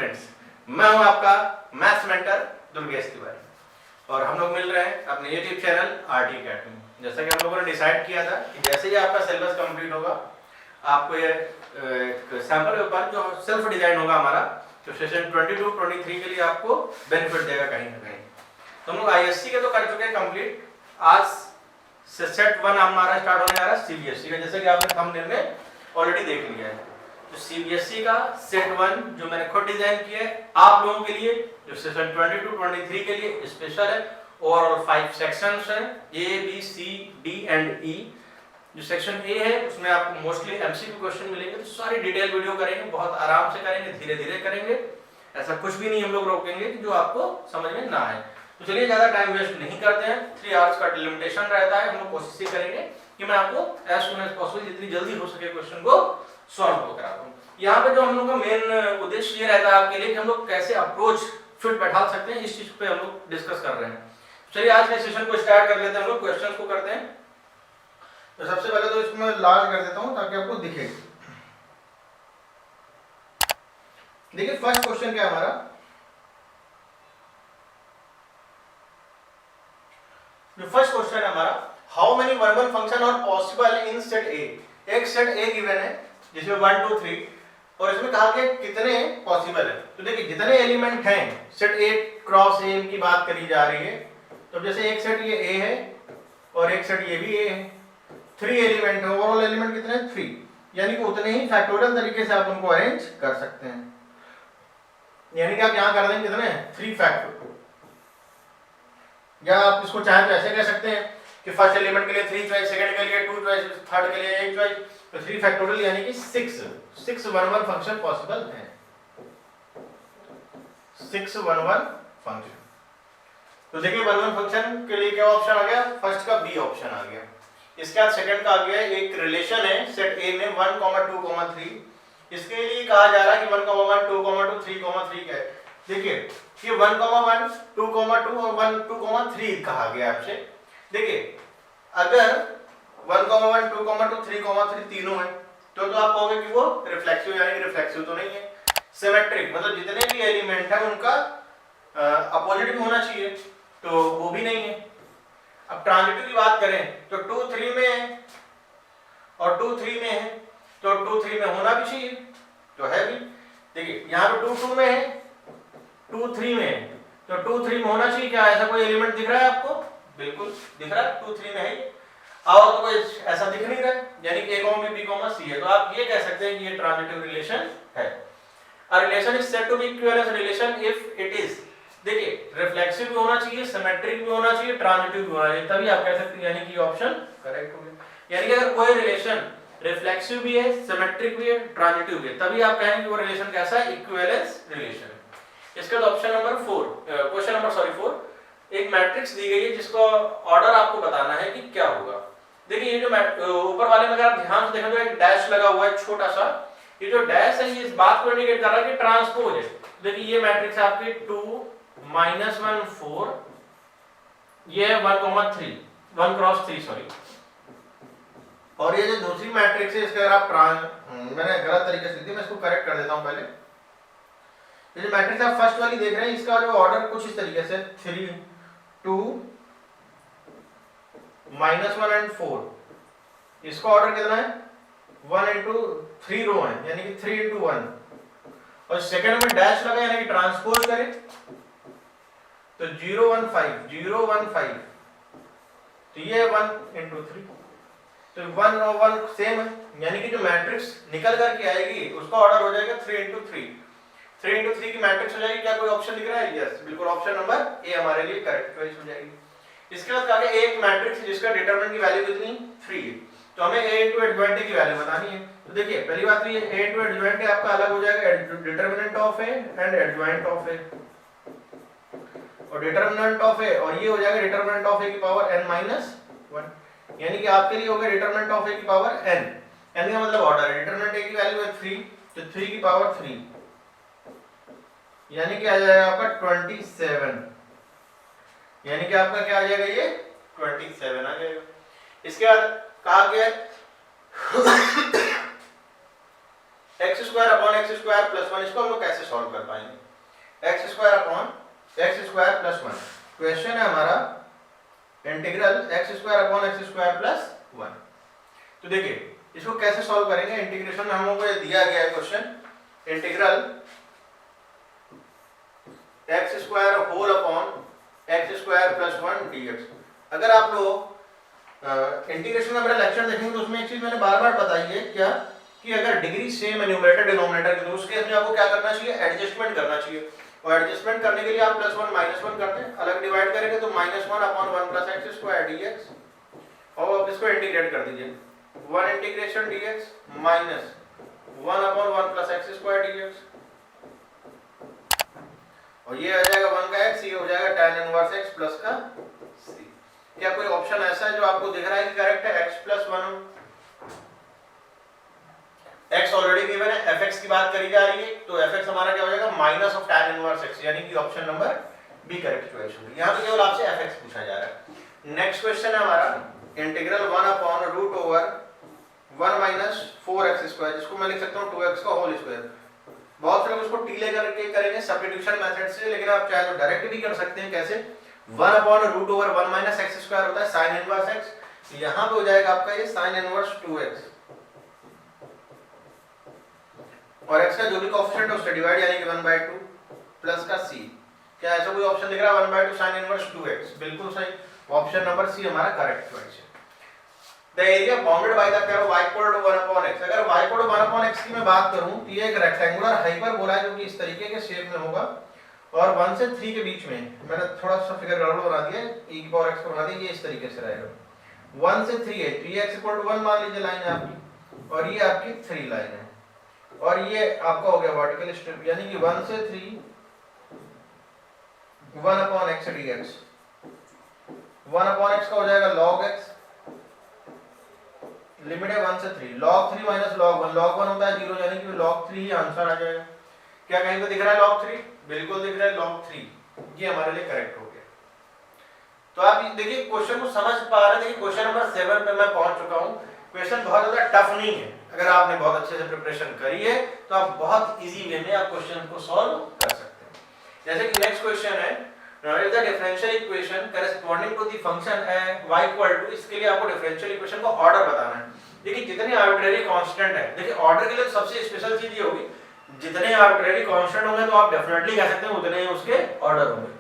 Students, मैं हूं आपका मैथ्स मेंटर दुर्गेश तिवारी और हम लोग मिल रहे हैं अपने यूट्यूब चैनल आरटी अकेडमी। जैसा कि हम लोगों ने डिसाइड किया था कि जैसे ही आपका सिलेबस कंप्लीट होगा आपको ये एक सैंपल पेपर जो सेल्फ डिजाइन होगा हमारा, तो सेशन 22-23 के लिए आपको बेनिफिट देगा कहीं ना कहीं। तो हम लोग आईएससी के तो कर चुके हैं कंप्लीट, आज से सेट 1 हमारा स्टार्ट होने जा रहा है सीबीएसई का, जैसे कि आपने थंबनेल में ऑलरेडी देख लिया है। तो सीबीएसई का सेट 1 जो मैंने खुद डिजाइन किया है आप लोगों के लिए, जो सेशन 22-23 के लिए स्पेशल है। ओवरऑल 5 सेक्शंस हैं, A B C D and E. जो सेक्शन ए है उसमें आपको मोस्टली एमसीक्यू क्वेश्चन मिलेंगे, तो सारी डिटेल वीडियो करेंगे, बहुत आराम से करेंगे, धीरे धीरे करेंगे, ऐसा कुछ भी नहीं हम लोग रोकेंगे कि जो आपको समझ में ना आए। तो चलिए ज्यादा टाइम वेस्ट नहीं करते हैं, 3 आवर्स का लिमिटेशन रहता है। हम लोग कोशिश करेंगे कि मैं आपको एज सुन एज पॉसिबल जितनी जल्दी हो सके क्वेश्चन को सॉल्व करा दूं। यहाँ पे जो हम लोग का मेन उद्देश्य ये रहता है आपके लिए कि हम लोग कैसे अप्रोच फिट बैठा सकते हैं, इस चीज पे हम लोग डिस्कस कर रहे हैं। चलिए आज के सेशन को स्टार्ट कर लेते हैं, हम लोग क्वेश्चंस को करते हैं। तो सबसे पहले तो इसको मैं लार्ज कर देता हूं ताकि आपको दिखे। देखिए फर्स्ट क्वेश्चन क्या है हमारा, जो फर्स्ट क्वेश्चन है हमारा, how many one function are possible in set A. एक सेट ए गिवन है जिसमें 1 2 3 और इसमें कहा गया कितने पॉसिबल है। तो देखिए जितने एलिमेंट हैं, सेट ए क्रॉस ए की बात करी जा रही है। तो जैसे एक सेट ये ए है और एक सेट ये भी ए है, 3 एलिमेंट है, ओवरऑल एलिमेंट कितने हैं 3, यानी कि उतने ही फैक्टोरियल तरीके से आप उनको अरेंज कर सकते हैं। यानी कि आप यहां कर देंगे कितने 3 फैक्टर, या आप इसको चाहे तो ऐसे कह सकते हैं कि फर्स्ट एलिमेंट के लिए 3 चॉइस, सेकंड के लिए 2 चॉइस, थर्ड के लिए 1 चॉइस, तो 3 फैक्टोरियल यानी कि 6 वन फंक्शन पॉसिबल है। 6 वन फंक्शन। तो देखिए वन फंक्शन के लिए क्या ऑप्शन आ गया, फर्स्ट का बी ऑप्शन आ गया। इसके बाद सेकंड का आ गया, एक रिलेशन है सेट ए में 1, 2, 3। इसके लिए कहा जा रहा है कि 1, 1, 2, 2, 3, 3 क्या है। देखिए ये 1, 1, 2, 2 और 1, 2, 3 कहा गया आपसे। देखिए अगर 1, 1, 2, 2, 3 तीनों है तो आप कहोगे कि वो रिफ्लेक्सिव, यानी कि रिफ्लेक्सिव तो नहीं है। सिमेट्रिक मतलब जितने भी एलिमेंट है उनका अपोजिट भी होना चाहिए, तो वो भी नहीं है। अब ट्रांजिटिव की बात करें तो 2 3 में है और 2 3 में है, तो 2 3 में होना भी चाहिए, तो है भी। देखिए यहाँ पे 2 2 में है, 2 3 में है, तो 2 3 में होना चाहिए। क्या ऐसा कोई एलिमेंट दिख रहा है आपको? बिल्कुल दिख रहा है, 2 3 में है, और तो कोई ऐसा दिख नहीं रहा है, यानी कि a, b, c है। तो आप ये कह सकते हैं कि ये ट्रांजिटिव रिलेशन है। A relation is said to be equivalence relation if it is, देखिए रिफ्लेक्सिव भी होना चाहिए, सिमेट्रिक भी होना चाहिए, ट्रांजिटिव भी होना चाहिए, तभी आप कह सकते हैं, यानी कि ऑप्शन करेक्ट हो गया। यानी कि अगर कोई रिलेशन रिफ्लेक्सिव भी है, सिमेट्रिक भी है, ट्रांजिटिव भी है, तभी आप कहेंगे कि वो रिलेशन कैसा है, इक्विवेलेंस रिलेशन है। इसके बाद ऑप्शन नंबर 4, क्वेश्चन नंबर 4, एक मैट्रिक्स दी गई है जिसको ऑर्डर आपको बताना है कि क्या होगा। देखिए ये जो ऊपर वाले में अगर आप ध्यान से देखें तो एक डैश लगा हुआ है छोटा सा, ये जो डैश है ये इस बात को इंडिकेट कर रहा है कि ट्रांसपोज है। देखिए ये मैट्रिक्स आपके 2 -1 4, ये है 1 3, 1 क्रॉस 3 सॉरी, और ये जो दूसरी मैट्रिक्स है इसके अगर आप मैंने गलत तरीके से लिख दी, मैं इसको करेक्ट कर देता हूं पहले। ये जो मैट्रिक्स आप फर्स्ट वाली देख रहे हैं इसका जो ऑर्डर कुछ इस तरीके से 3 2 -1 एंड 4, इसका ऑर्डर कितना है 1 into 3 रो है, यानी कि 3 into 1, और सेकंड में डैश लगा यानी कि ट्रांसपोज करें तो 0 1 5 0 1 5, तो ये 1 into 3, तो 1 और 1 सेम है, यानी कि जो मैट्रिक्स निकल करके आएगी उसका ऑर्डर हो जाएगा 3 into 3। 3 into 3 की मैट्रिक्स हो जाएगी। क्या कोई ऑप्शन दिख रहा है? यस बिल्कुल, ऑप्शन नंबर ए हमारे लिए करेक्ट चॉइस हो जाएगी। इसके बाद आगे एक मैट्रिक्स जिसका डिटरमिनेंट की वैल्यू कितनी 3 है, तो हमें a into एडजॉइंट की वैल्यू बतानी है। तो देखिए पहली बात तो ये a into एडजॉइंट आपका अलग हो जाएगा, determinant of a and adjoint of a, और डिटरमिनेंट ऑफ a और ये हो जाएगा डिटरमिनेंट ऑफ a की पावर n-1, यानी कि आपके लिए हो गया डिटरमिनेंट ऑफ a की पावर n। n का मतलब ऑर्डर है, डिटरमिनेंट a की वैल्यू है 3, तो 3 की पावर 3, यानी कि आ जाएगा आपका 27, यानी कि आपका क्या आ जाएगा, ये 27 आ जाएगा। इसके बाद कहा गया x square upon x square plus 1, इसको हम लोग कैसे सॉल्व कर पाएंगे? X square upon x square plus 1, question है हमारा integral x square upon x square plus 1। तो देखिए इसको कैसे सॉल्व करेंगे, इंटीग्रेशन में हम लोगों को ये दिया गया है question, integral x square whole upon x square plus 1 dx। अगर आप लोग इंटीग्रेशन का मेरा लेक्चर देखेंगे तो उसमें एक चीज मैंने बार बार बताई है क्या, कि अगर डिग्री सेम है न्यूमरेटर डिनोमिनेटर की, तो उस केस में आपको क्या करना चाहिए, एडजस्टमेंट करना चाहिए। और एडजस्टमेंट करने के लिए आप +1 -1 करते हैं, अलग डिवाइड करेंगे तो -1 upon 1 plus x square dx, और आप इसको इंटीग्रेट कर दीजिए, 1 integration dx minus 1 upon 1 plus x square dx, और ये आ जाएगा 1 का x, ये हो जाएगा tan इनवर्स x प्लस का c। क्या कोई ऑप्शन ऐसा है जो आपको दिख रहा है कि करेक्ट है, x plus 1? x already given है, fx की बात करी जा रही है, तो fx हमारा क्या हो जाएगा, minus of tan inverse x, यानी कि option number B correct choice होगी। यहां पे केवल आपसे fx पूछा जा रहा है। नेक्स्ट क्वेश्चन है हमारा integral 1 upon root over 1 minus 4x square, जिसको मैं लिख सकता हूं 2x का होल स्क्वायर। बहुत से लोग इसको टी लेकर के करेंगे सब्स्टिट्यूशन मेथड से, लेकिन आप चाहे तो डायरेक्ट भी कर सकते हैं। कैसे? 1 upon root over 1 minus x square होता है sin इनवर्स x, यहां पे हो जाएगा आपका ये sin इनवर्स 2x, और x का जो भी कोएफिशिएंट है उससे डिवाइड, यानी कि 1/2 प्लस का c। क्या ऐसा कोई ऑप्शन दिख रहा है 1/2 sin इनवर्स 2x? बिल्कुल सही, ऑप्शन नंबर सी हमारा करेक्ट चॉइस है। The area bounded by the curve y equal to 1 upon x। अगर y equal to 1 upon x की मैं बात करूं तो ये एक रेक्टेंगुलर हाइपरबोला है जो कि इस तरीके के शेप में होगा, और 1 से 3 के बीच में, मैंने थोड़ा सा फिगर गड़बड़ बना दिया, e की पावर x को बना दिया, ये इस तरीके से रहेगा। 1 से 3 है, 3x इक्वल टू 1 मान लीजिए लाइन है आपकी, और ये आपकी 3 लाइन है, और ये आपका हो गया वर्टिकल स्ट्रिप, यानी कि 1 से 3 1 upon x dx। 1 upon x का हो जाएगा log x, लिमिट है 1 से 3, log 3 माइनस log 1, log 1 होता है 0, यानी कि log 3 ही आंसर आ जाएगा। क्या कहीं पे दिख रहा है log 3? बिल्कुल दिख रहा है log 3, ये हमारे लिए करेक्ट हो गया। तो आप देखिए क्वेश्चन को समझ पा रहे हैं। देखिए क्वेश्चन नंबर 7 पे मैं पहुंच चुका हूं। क्वेश्चन बहुत ज्यादा टफ नहीं है, अगर आपने बहुत अच्छे से प्रिपरेशन करी है तो आप बहुत इजी वे में आप क्वेश्चन को सॉल्व कर सकते हैं। जैसे कि नेक्स्ट क्वेश्चन है, if the differential equation corresponding to the function y equal to, इसके लिए आपको डिफरेंशियल इक्वेशन का ऑर्डर बताना है। देखिए जितने आर्बिट्रेरी कांस्टेंट है, देखिए ऑर्डर के लिए सबसे स्पेशल चीज ये होगी, जितने आर्बिट्रेरी कांस्टेंट होंगे तो आप डेफिनेटली कह सकते हैं उतने ही उसके ऑर्डर होंगे।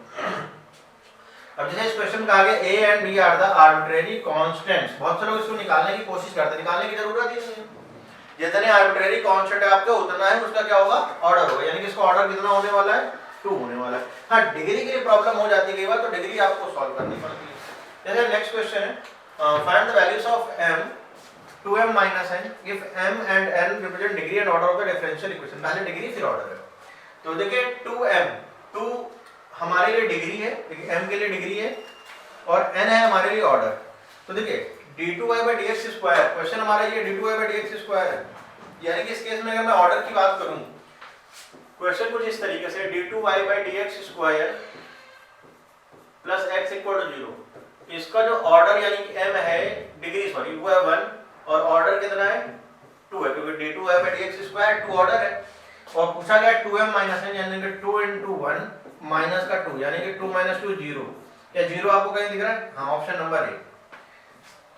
अब जैसे इस क्वेश्चन का आगे a and b are the arbitrary constants, बहुत से लोग इसको निकालने की कोशिश करते हैं, निकालने की जरूरत ही नहीं है। जितने आर्बिट्रेरी कांस्टेंट है आपके उतना ही उसका क्या होगा, ऑर्डर होगा, यानी कि इसका ऑर्डर कितना होने वाला है, 2 होने वाला है। हाँ डिग्री के लिए प्रॉब्लम हो जाती है कई बार, तो डिग्री आपको सॉल्व करनी पड़ती है। जैसे नेक्स्ट क्वेश्चन है, find the values of m 2m minus n if m and n represent degree and order of the differential equation। पहले डिग्री फिर ऑर्डर है। तो देखिए 2m, 2 हमारे लिए डिग्री है, देखिए m के लिए डिग्री है, और n है हमारे लिए ऑर्डर। तो देखिए d2y/dx स्क्वायर, क्वेश्चन हमारा ये d2y/dx स्क्वायर है, यानी कि इस केस में अगर मैं ऑर्डर की बात करूं, क्वेश्चन कुछ इस तरीके से d2y/dx square plus x equal to 0, इसका जो ऑर्डर यानी कि m है, डिग्री सॉरी वो है 1, और ऑर्डर कितना है 2 है, क्योंकि d2y/dx स्क्वायर 2 ऑर्डर है, और पूछा गया 2m माइनस n, यानी कि 2 into 1 माइनस का 2, यानी कि 2 minus 2 0। क्या 0 आपको कहीं दिख रहा है? हाँ, option number A.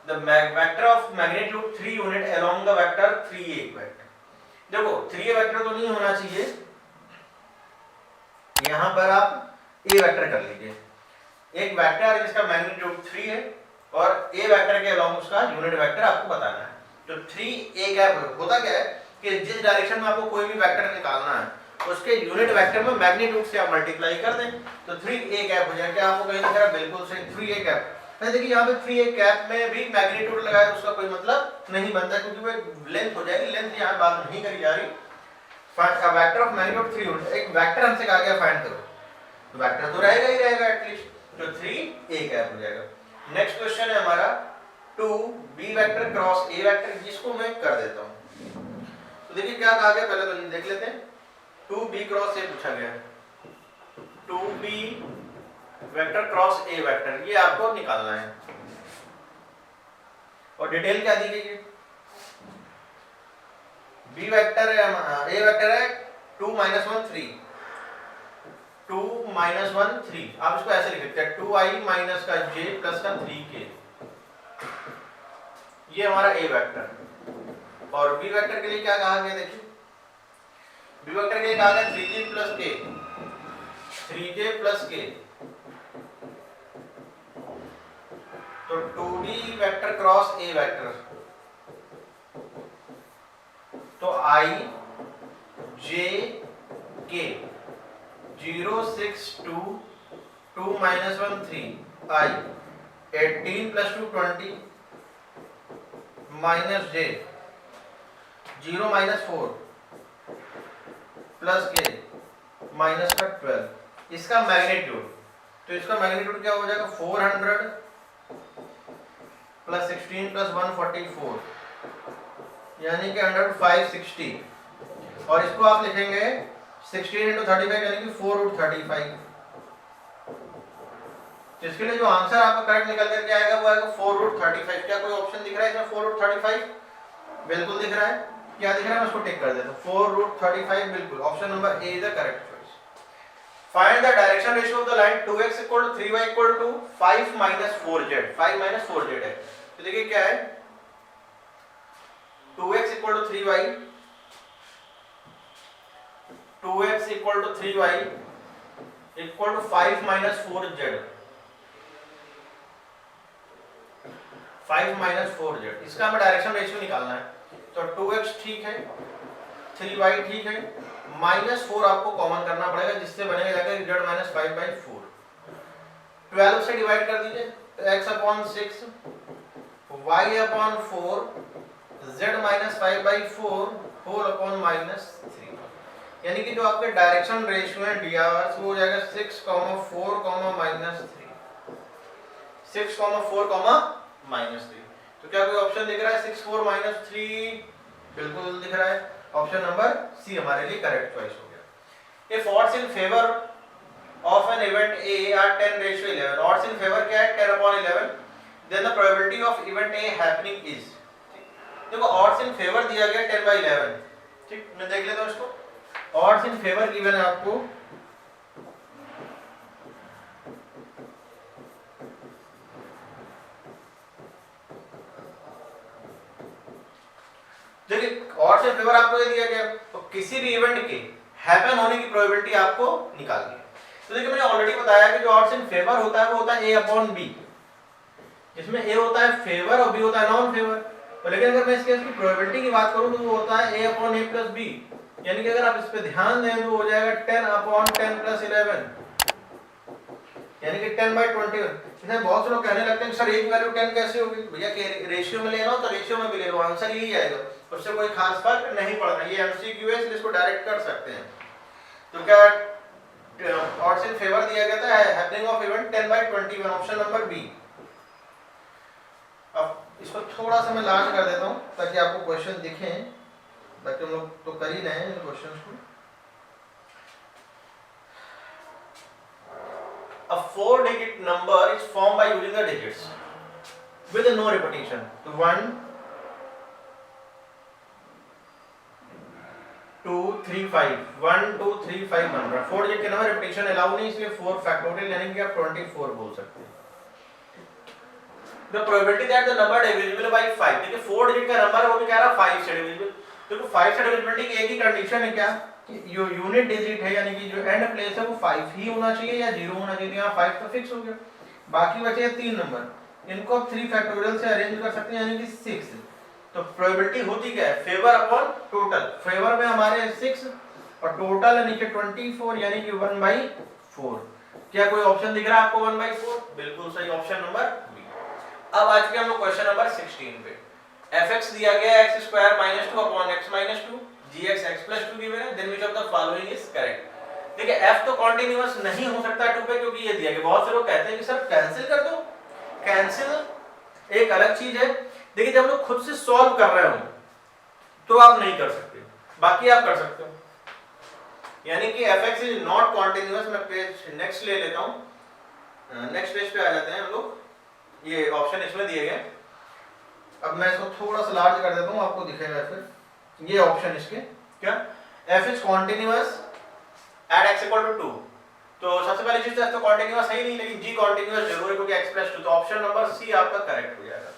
The vector of magnitude 3 unit along the vector 3a vector. देखो 3a वेक्टर तो नहीं होना चाहिए, यहां पर आप a वेक्टर कर लीजिए, एक वेक्टर है जिसका मैग्नीट्यूड 3 है, और a वेक्टर के अलोंग उसका यूनिट वेक्टर आपको बताना है। तो 3a गैप होता क्या है कि जिस डायरेक्शन में आपको कोई भी वेक्टर निकालना है उसके यूनिट वेक्टर में मैग्नीट्यूड से आप मल्टीप्लाई कर दें तो 3a गैप हो जाएगा। क्या आपको कहीं दिख रहा है? बिल्कुल सही, 3a गैप। देखिए यहाँ पे 3a गैप में भी मैग्नीट्यूड लगाया तो उसका कोई मतलब नहीं बनता, क्योंकि वो लेंथ हो जाएगी, लेंथ यहाँ बात नहीं करी जा रही। वेक्टर ऑफ मैग्नीट्यूड 3 यूनिट, एक वेक्टर हमसे कहा गया फाइंड करो, तो वेक्टर तो रहेगा ही रहेगा एटलीस्ट, तो 3a गैप हो जाएगा। नेक्स्ट क्वेश्चन है हमारा 2b vector cross a vector, जिसको मैं कर देता हूं। तो देखिए क्या कहा गया, पहले तो देख लेते हैं। 2b क्रॉस a पूछा गया है, 2b vector cross a vector, ये आपको निकालना है, और डिटेल क्या दी गई है, बी वेक्टर है, ए वेक्टर है 2 -1 3, 2 -1 3। आप इसको ऐसे लिख सकते हैं 2i माइनस का j प्लस का 3k, ये हमारा ए वेक्टर। और बी वेक्टर के लिए क्या कहा गया, देखिए बी वेक्टर के लिए कहा गया 3j plus k, 3j plus k, तो 2d वेक्टर क्रॉस ए वेक्टर, तो i j k 0 6 2 2 -1 3 i 18 + 2 20 minus j 0 -4 plus k minus का 12। इसका मैग्नीट्यूड, तो इसका मैग्नीट्यूड क्या हो जाएगा 400 प्लस 16 प्लस 144 यानी कि 560। और इसको आप लिखेंगे 16 × 35 यानी कि 4√35। जिसके लिए जो आंसर आपका करेक्ट निकल करके आएगा वो आएगा 4√35। क्या कोई ऑप्शन दिख रहा है इसमें 4√35? बिल्कुल दिख रहा है। क्या दिख रहा है मैं उसको टिक कर देता हूं, 4√35 बिल्कुल। Option number A is the correct choice. Find the direction ratio of the line 2x = 3y = 5 - 4z। 5 - 4z है, तो देखिए क्या है 2x = 3y, 2x = 3y = 5 - 4z, 5 - 4z। इसका हमें डायरेक्शन रेशियो निकालना है। तो 2x ठीक है, 3y ठीक है, -4 आपको कॉमन करना पड़ेगा जिससे बनेगा जाएगा z - 5/4। 12 से डिवाइड कर दीजिए, x/6 y/4 z - 5/4 whole upon -3। यानी कि जो आपके डायरेक्शन रेशियो है dr वो हो जाएगा 6, 4, -3, 6, 4, -3। तो क्या कोई ऑप्शन दिख रहा है 6, 4, -3? बिल्कुल दिख रहा है। ऑप्शन नंबर सी हमारे लिए करेक्ट चॉइस हो गया। If odds in favor of an event A are 10/11, odds in favor क्या है 10/11, then the probability of event A happening is, देखो odds in favor दिया गया 10/11, ठीक, मैं देख लेता हूं इसको। odds in favor गिवन है आपको देखिए odds in favor आपको ये दिया गया, तो किसी भी इवेंट के हैपन होने की प्रोबेबिलिटी आपको निकालनी है। तो देखिए मैंने ऑलरेडी बताया कि जो odds in favor होता है वो होता है a/b, जिसमें a होता है फेवर और b होता है नॉन फेवर। तो लेकिन अगर मैं इस केस की प्रोबेबिलिटी की बात करूं तो वो होता है a/a + b, यानी कि अगर आप इस पे ध्यान दें तो हो जाएगा 10/10 + 11 यानी कि 10/21। इसमें बहुत से लोग कहने लगते हैं सर एक वैल्यू 10 कैसे होगी? भैया रेशियो में लेना हो तो रेशियो में भी ले लो, आंसर यही आएगा, उससे कोई खास फर्क नहीं पड़ता। ये एमसीक्यू है इसलिए इसको डायरेक्ट कर सकते हैं। तो क्या odds in favor दिया गया था happening of event 10/21, option number B. अब इसको थोड़ा सा मैं लार्ज कर देता हूं ताकि आपको क्वेश्चन दिखें, बाकी हम लोग तो कर ही रहे हैं इन क्वेश्चंस को। A 4-digit number is formed by using the digits with no repetition. So 1, 2, 3, 5, 1, 2, 3, 5 number 4 digit के नंबर रिपीटेशन अलाउ नहीं, इसलिए 4 फैक्टोरियल यानी कि आप 24 बोल सकते हैं। The probability that the number divisible by 5, देखिए 4 डिजिट का नंबर है वो भी कह रहा है 5 से डिविजिबल। देखो 5 से डिविजिबिलिटी की एक ही कंडीशन है क्या कि जो यूनिट डिजिट है यानी कि जो एंड प्लेस है वो 5 ही होना चाहिए या 0 होना चाहिए। यहाँ 5 तो फिक्स हो गया, बाकी बचे 3 नंबर, इनको आप 3 फैक्टोरियल से अरेंज कर सकते हैं यानी कि 6। तो प्रोबेबिलिटी होती क्या है फेवर अपॉन टोटल। फेवर में हमारे 6 और टोटल है नीचे 24 यानी कि 1/4। क्या कोई ऑप्शन दिख रहा है आपको 1/4? बिल्कुल सही, ऑप्शन नंबर बी। अब आज के हम लोग क्वेश्चन नंबर 16 पे। fx दिया गया x² - 2 upon x - 2, gx x + 2 given है, then which of the following is correct. देखिए f तो कॉन्टिन्यूअस नहीं हो सकता 2 पे क्योंकि ये दिया गया। बहुत से लोग कहते हैं कि सर कैंसिल कर दो, कैंसिल एक अलग चीज है। देखिए जब लोग खुद से सॉल्व कर रहे हो तो आप नहीं कर सकते, बाकी आप कर सकते हो। यानी कि fx इज नॉट कॉन्टिन्यूअस। मैं पेज नेक्स्ट ले लेता हूं, नेक्स्ट पेज पे आ जाते हैं हम लोग। ये ऑप्शन इसमें दिए गए। अब मैं इसको थोड़ा सा लार्ज कर देता हूं, आपको दिखेगा फिर। ये ऑप्शन इसके क्या f is continuous at x equal to 2। तो सबसे पहली चीज तो कॉन्टिन्यूअस है ही नहीं, लेकिन g कॉन्टिन्यूअस जरूर है क्योंकि x प्लस 2, तो ऑप्शन नंबर सी आपका करेक्ट हो जाएगा।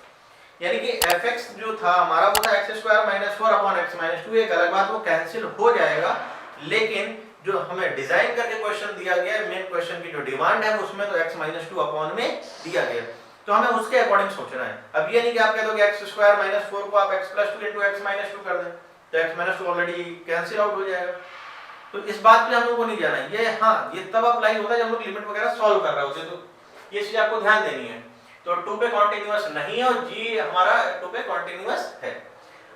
यानी कि fx जो था हमारा वो था x square minus 4 upon x minus 2, एक अलग बात वो कैंसिल हो जाएगा, लेकिन जो हमें डिजाइन करके क्वेश्चन दिया गया है, मेन क्वेश्चन की जो डिमांड है उसमें तो x माइनस 2 अपॉन में दिया गया है, तो हमें उसके अकॉर्डिंग सोचना है। अब ये नहीं कि आप कह दो कि x स्क्वायर माइनस 4 को आप x plus 2 into x minus 2 कर दें, तो x minus 2 already cancel out हो जाएगा। तो इस बात पे हम लोग को नहीं जाना है, ये हाँ ये तब अप्लाई होता है जब हम लोग लिमिट वगैरह सॉल्व कर रहे होते हैं, तो ये चीज आपको ध्यान देनी है। तो 2 पे कॉन्टिन्यूअस नहीं है और g हमारा 2 पे कॉन्टिन्यूअस है।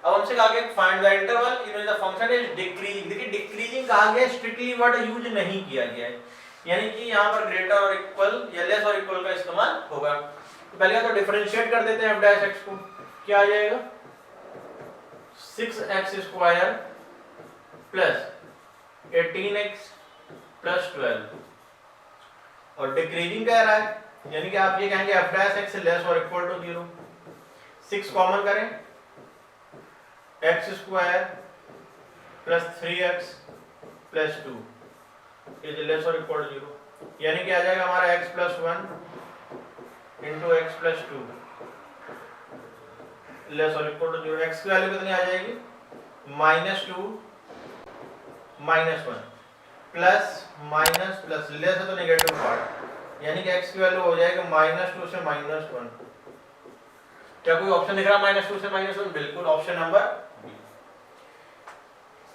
अब हमसे कहा गया find the interval in which the function is decreasing. देखिए डिक्रीजिंग कहा गया, स्ट्रिक्टली वर्ड यूज नहीं किया गया है, यानी कि यहाँ पर ग्रेटर और इक्वल या लेस और इक्वल का इस्तेमाल होगा। तो पहले तो डिफरेंशिएट कर देते हैं f डैश x को, क्या आ जाएगा 6x square plus 18x plus 12 और डिक्रीजिंग कह रहा है, यानी कि आप ये कहेंगे f डैश x लेस और इक्वल टू 0। 6 कॉमन करें, x square plus 3x plus 2 is less और इक्वल टू 0, यानी कि आ जाएगा हमारा x plus 1 into x plus 2 less और इक्वल टू 0। x की वैल्यू कितनी आ जाएगी minus 2 minus 1 plus minus plus less है तो नेगेटिव पार्ट, यानी कि x की वैल्यू हो जाएगा माइनस 2 से माइनस 1। क्या कोई ऑप्शन दिख रहा है माइनस 2 से माइनस 1? बिल्कुल, option number B.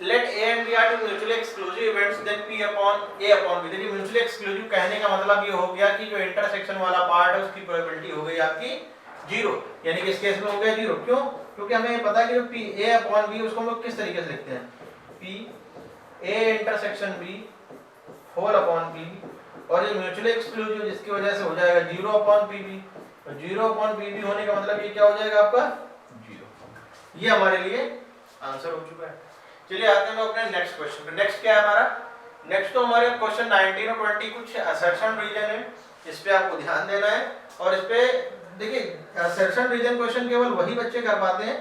Let a and b are two mutually exclusive events then p upon a upon b। देखिए म्यूचुअली एक्सक्लूसिव कहने का मतलब ये हो गया कि जो इंटरसेक्शन वाला पार्ट है उसकी प्रोबेबिलिटी हो गई आपकी 0, यानी कि इस केस में हो गया 0। क्यों? क्योंकि हमें पता है कि जो p a upon b उसको हम लोग किस तरीके से लिखते हैं, p a intersection b whole upon p, और ये म्यूचुअली एक्सक्लूसिव जिसकी वजह से हो जाएगा 0 अपॉन pb, और 0 अपॉन pb होने का मतलब ये क्या हो जाएगा आपका 0। ये हमारे लिए आंसर हो चुका है। चलिए आते हैं अपने नेक्स्ट क्वेश्चन पे। नेक्स्ट क्या है हमारा, नेक्स्ट तो हमारे क्वेश्चन 19 और 20 कुछ असर्शन रीजन है, इस पे आपको ध्यान देना है। और इस पे देखिए असर्शन रीजन क्वेश्चन केवल वही बच्चे कर पाते हैं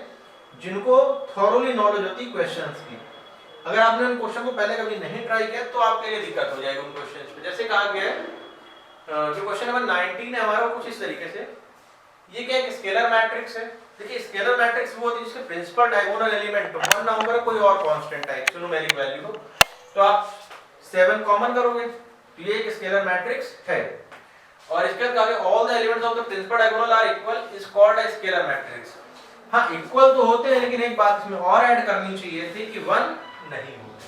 जिनको थॉरोली नॉलेज होती है क्वेश्चंस की। अगर आपने उन क्वेश्चन को पहले कभी नहीं ट्राई किया तो आपके लिए दिक्कत हो जाएगी उन क्वेश्चंस पे। जैसे कहा गया है जो क्वेश्चन नंबर 19 है हमारा कुछ इस तरीके से, ये क्या एक स्केलर मैट्रिक्स है। देखिए स्केलर मैट्रिक्स वो होती है जिसके प्रिंसिपल डायगोनल एलिमेंट 1 ना होकर कोई और कांस्टेंट टाइप की न्यूमेरिक वैल्यू हो, तो आप 7 कॉमन करोगे तो ये एक स्केलर मैट्रिक्स है। और इसके बाद all the elements of the principal diagonal are equal is called a scalar matrix. हां इक्वल तो होते हैं, लेकिन एक बात इसमें और ऐड करनी चाहिए थी कि 1 नहीं होते,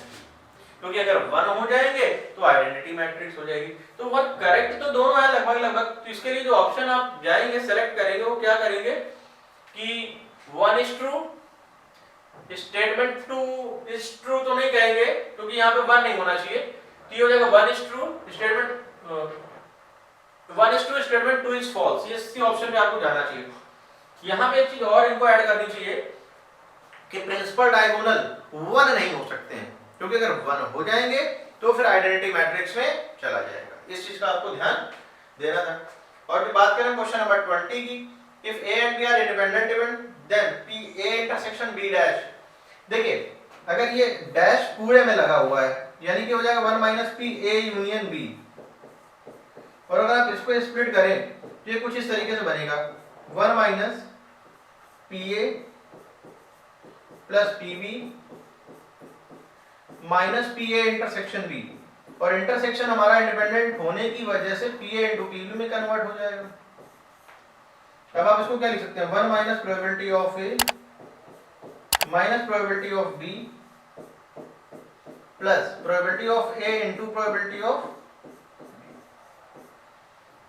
क्योंकि अगर 1 हो जाएंगे तो आइडेंटिटी मैट्रिक्स हो जाएगी। तो 1 करेक्ट तो दोनों है लगभग लगभग, तो इसके लिए जो ऑप्शन आप जाएंगे सेलेक्ट करेंगे वो क्या करेंगे कि 1 is true, statement 2 is true तो नहीं कहेंगे क्योंकि यहाँ पे 1 नहीं होना चाहिए, तो ये हो जाएगा 1 is true statement 1 is true statement 2 is false. ये इसी ऑप्शन पे आपको जाना चाहिए। यहाँ पे एक चीज और इनको ऐड करनी चाहिए कि प्रिंसिपल डायगोनल 1 नहीं हो सकते हैं, क्योंकि अगर 1 हो जाएंगे तो फिर आइडेंटिटी मैट्रिक्स में चला जाएगा। इस चीज का आपको ध्यान देना था। और फिर बात करें क्वेश्चन नंबर 20 की, if a and b are independent event then p a intersection b dash। देखिए अगर ये डैश पूरे में लगा हुआ है यानी कि हो जाएगा 1 minus P A union B, और अगर आप इसको स्प्लिट करें तो ये कुछ इस तरीके से बनेगा 1 minus P A plus P B minus P A intersection B, और इंटरसेक्शन हमारा इंडिपेंडेंट होने की वजह से P A into P B में कन्वर्ट हो जाएगा। अब आप इसको क्या लिख सकते हैं 1 minus probability of A minus probability of B plus probability of A into probability of,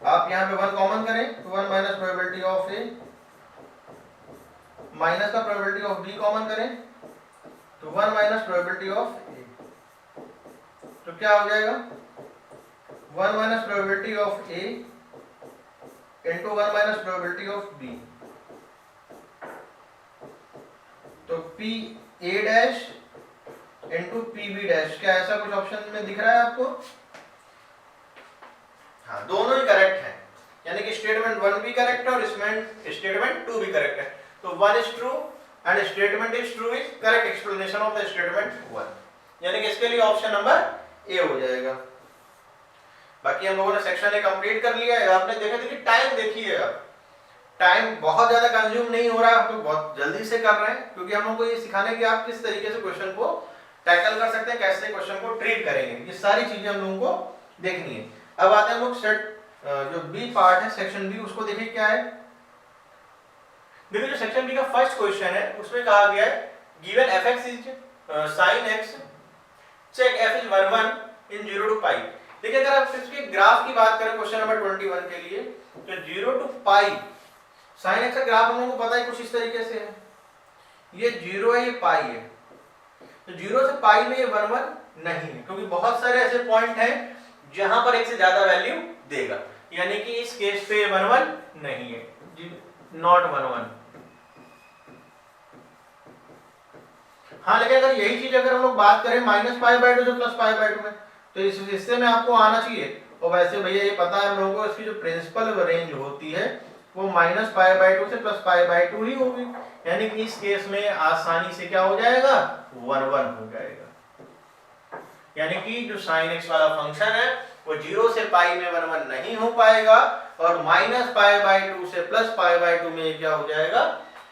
आप यहां पे 1 कॉमन करें तो 1 minus probability of A minus का प्रोबेबिलिटी ऑफ बी कॉमन करें तो 1 माइनस प्रोबेबिलिटी ऑफ ए, तो क्या हो जाएगा 1 minus probability of A into 1 minus probability of B, तो P A dash into P B dash. क्या ऐसा कुछ ऑप्शन में दिख रहा है आपको? हाँ दोनों ही करेक्ट है, यानी कि स्टेटमेंट 1 भी करेक्ट है और इसमें स्टेटमेंट 2 भी करेक्ट है। तो 1 is true and statement is true is correct explanation of the statement 1, यानी कि इसके लिए ऑप्शन नंबर ए हो जाएगा। बाकी हम लोगों ने सेक्शन ए कंप्लीट कर लिया है। आपने देखा था कि टाइम देखिए, आप टाइम बहुत ज्यादा कंज्यूम नहीं हो रहा, तो बहुत जल्दी से कर रहे हैं, क्योंकि हम लोग को ये सिखाने कि आप किस तरीके से क्वेश्चन को टैकल कर सकते हैं, कैसे क्वेश्चन को ट्रीट करेंगे, ये सारी चीजें हम लोगों को देखनी है। अब आते हैं हम लोग सेट जो बी पार्ट है सेक्शन बी, उसको देखिए क्या है। देखिए जो सेक्शन बी का फर्स्ट क्वेश्चन है उसमें कहा गया है given fx is sin x check f is 1 1 in 0 to pi. देखिए अगर आप इसके ग्राफ की बात करें क्वेश्चन नंबर 21 के लिए, तो 0 टू पाई sin x का ग्राफ हम लोगों को पता है कुछ इस तरीके से है, ये 0 है ये पाई है, तो 0 से पाई में ये 1 1 नहीं है, क्योंकि बहुत सारे ऐसे पॉइंट हैं जहां पर एक से ज्यादा वैल्यू देगा, यानी कि इस केस पे 1 1 नहीं है, नॉट 1 1। हाँ लेकिन अगर यही चीज अगर हम लोग बात करें -π/2 से +π/2 में, तो इस हिस्से में आपको आना चाहिए। और वैसे भैया ये पता है हम लोगों को इसकी जो प्रिंसिपल रेंज होती है वो -π/2 से +π/2 ही होगी, यानी कि इस केस में आसानी से क्या हो जाएगा 1 1 हो जाएगा, यानी कि जो sin x वाला फंक्शन है वो 0 से पाई में 1 1 नहीं हो पाएगा, और -π/2 से +π/2 में क्या हो जाएगा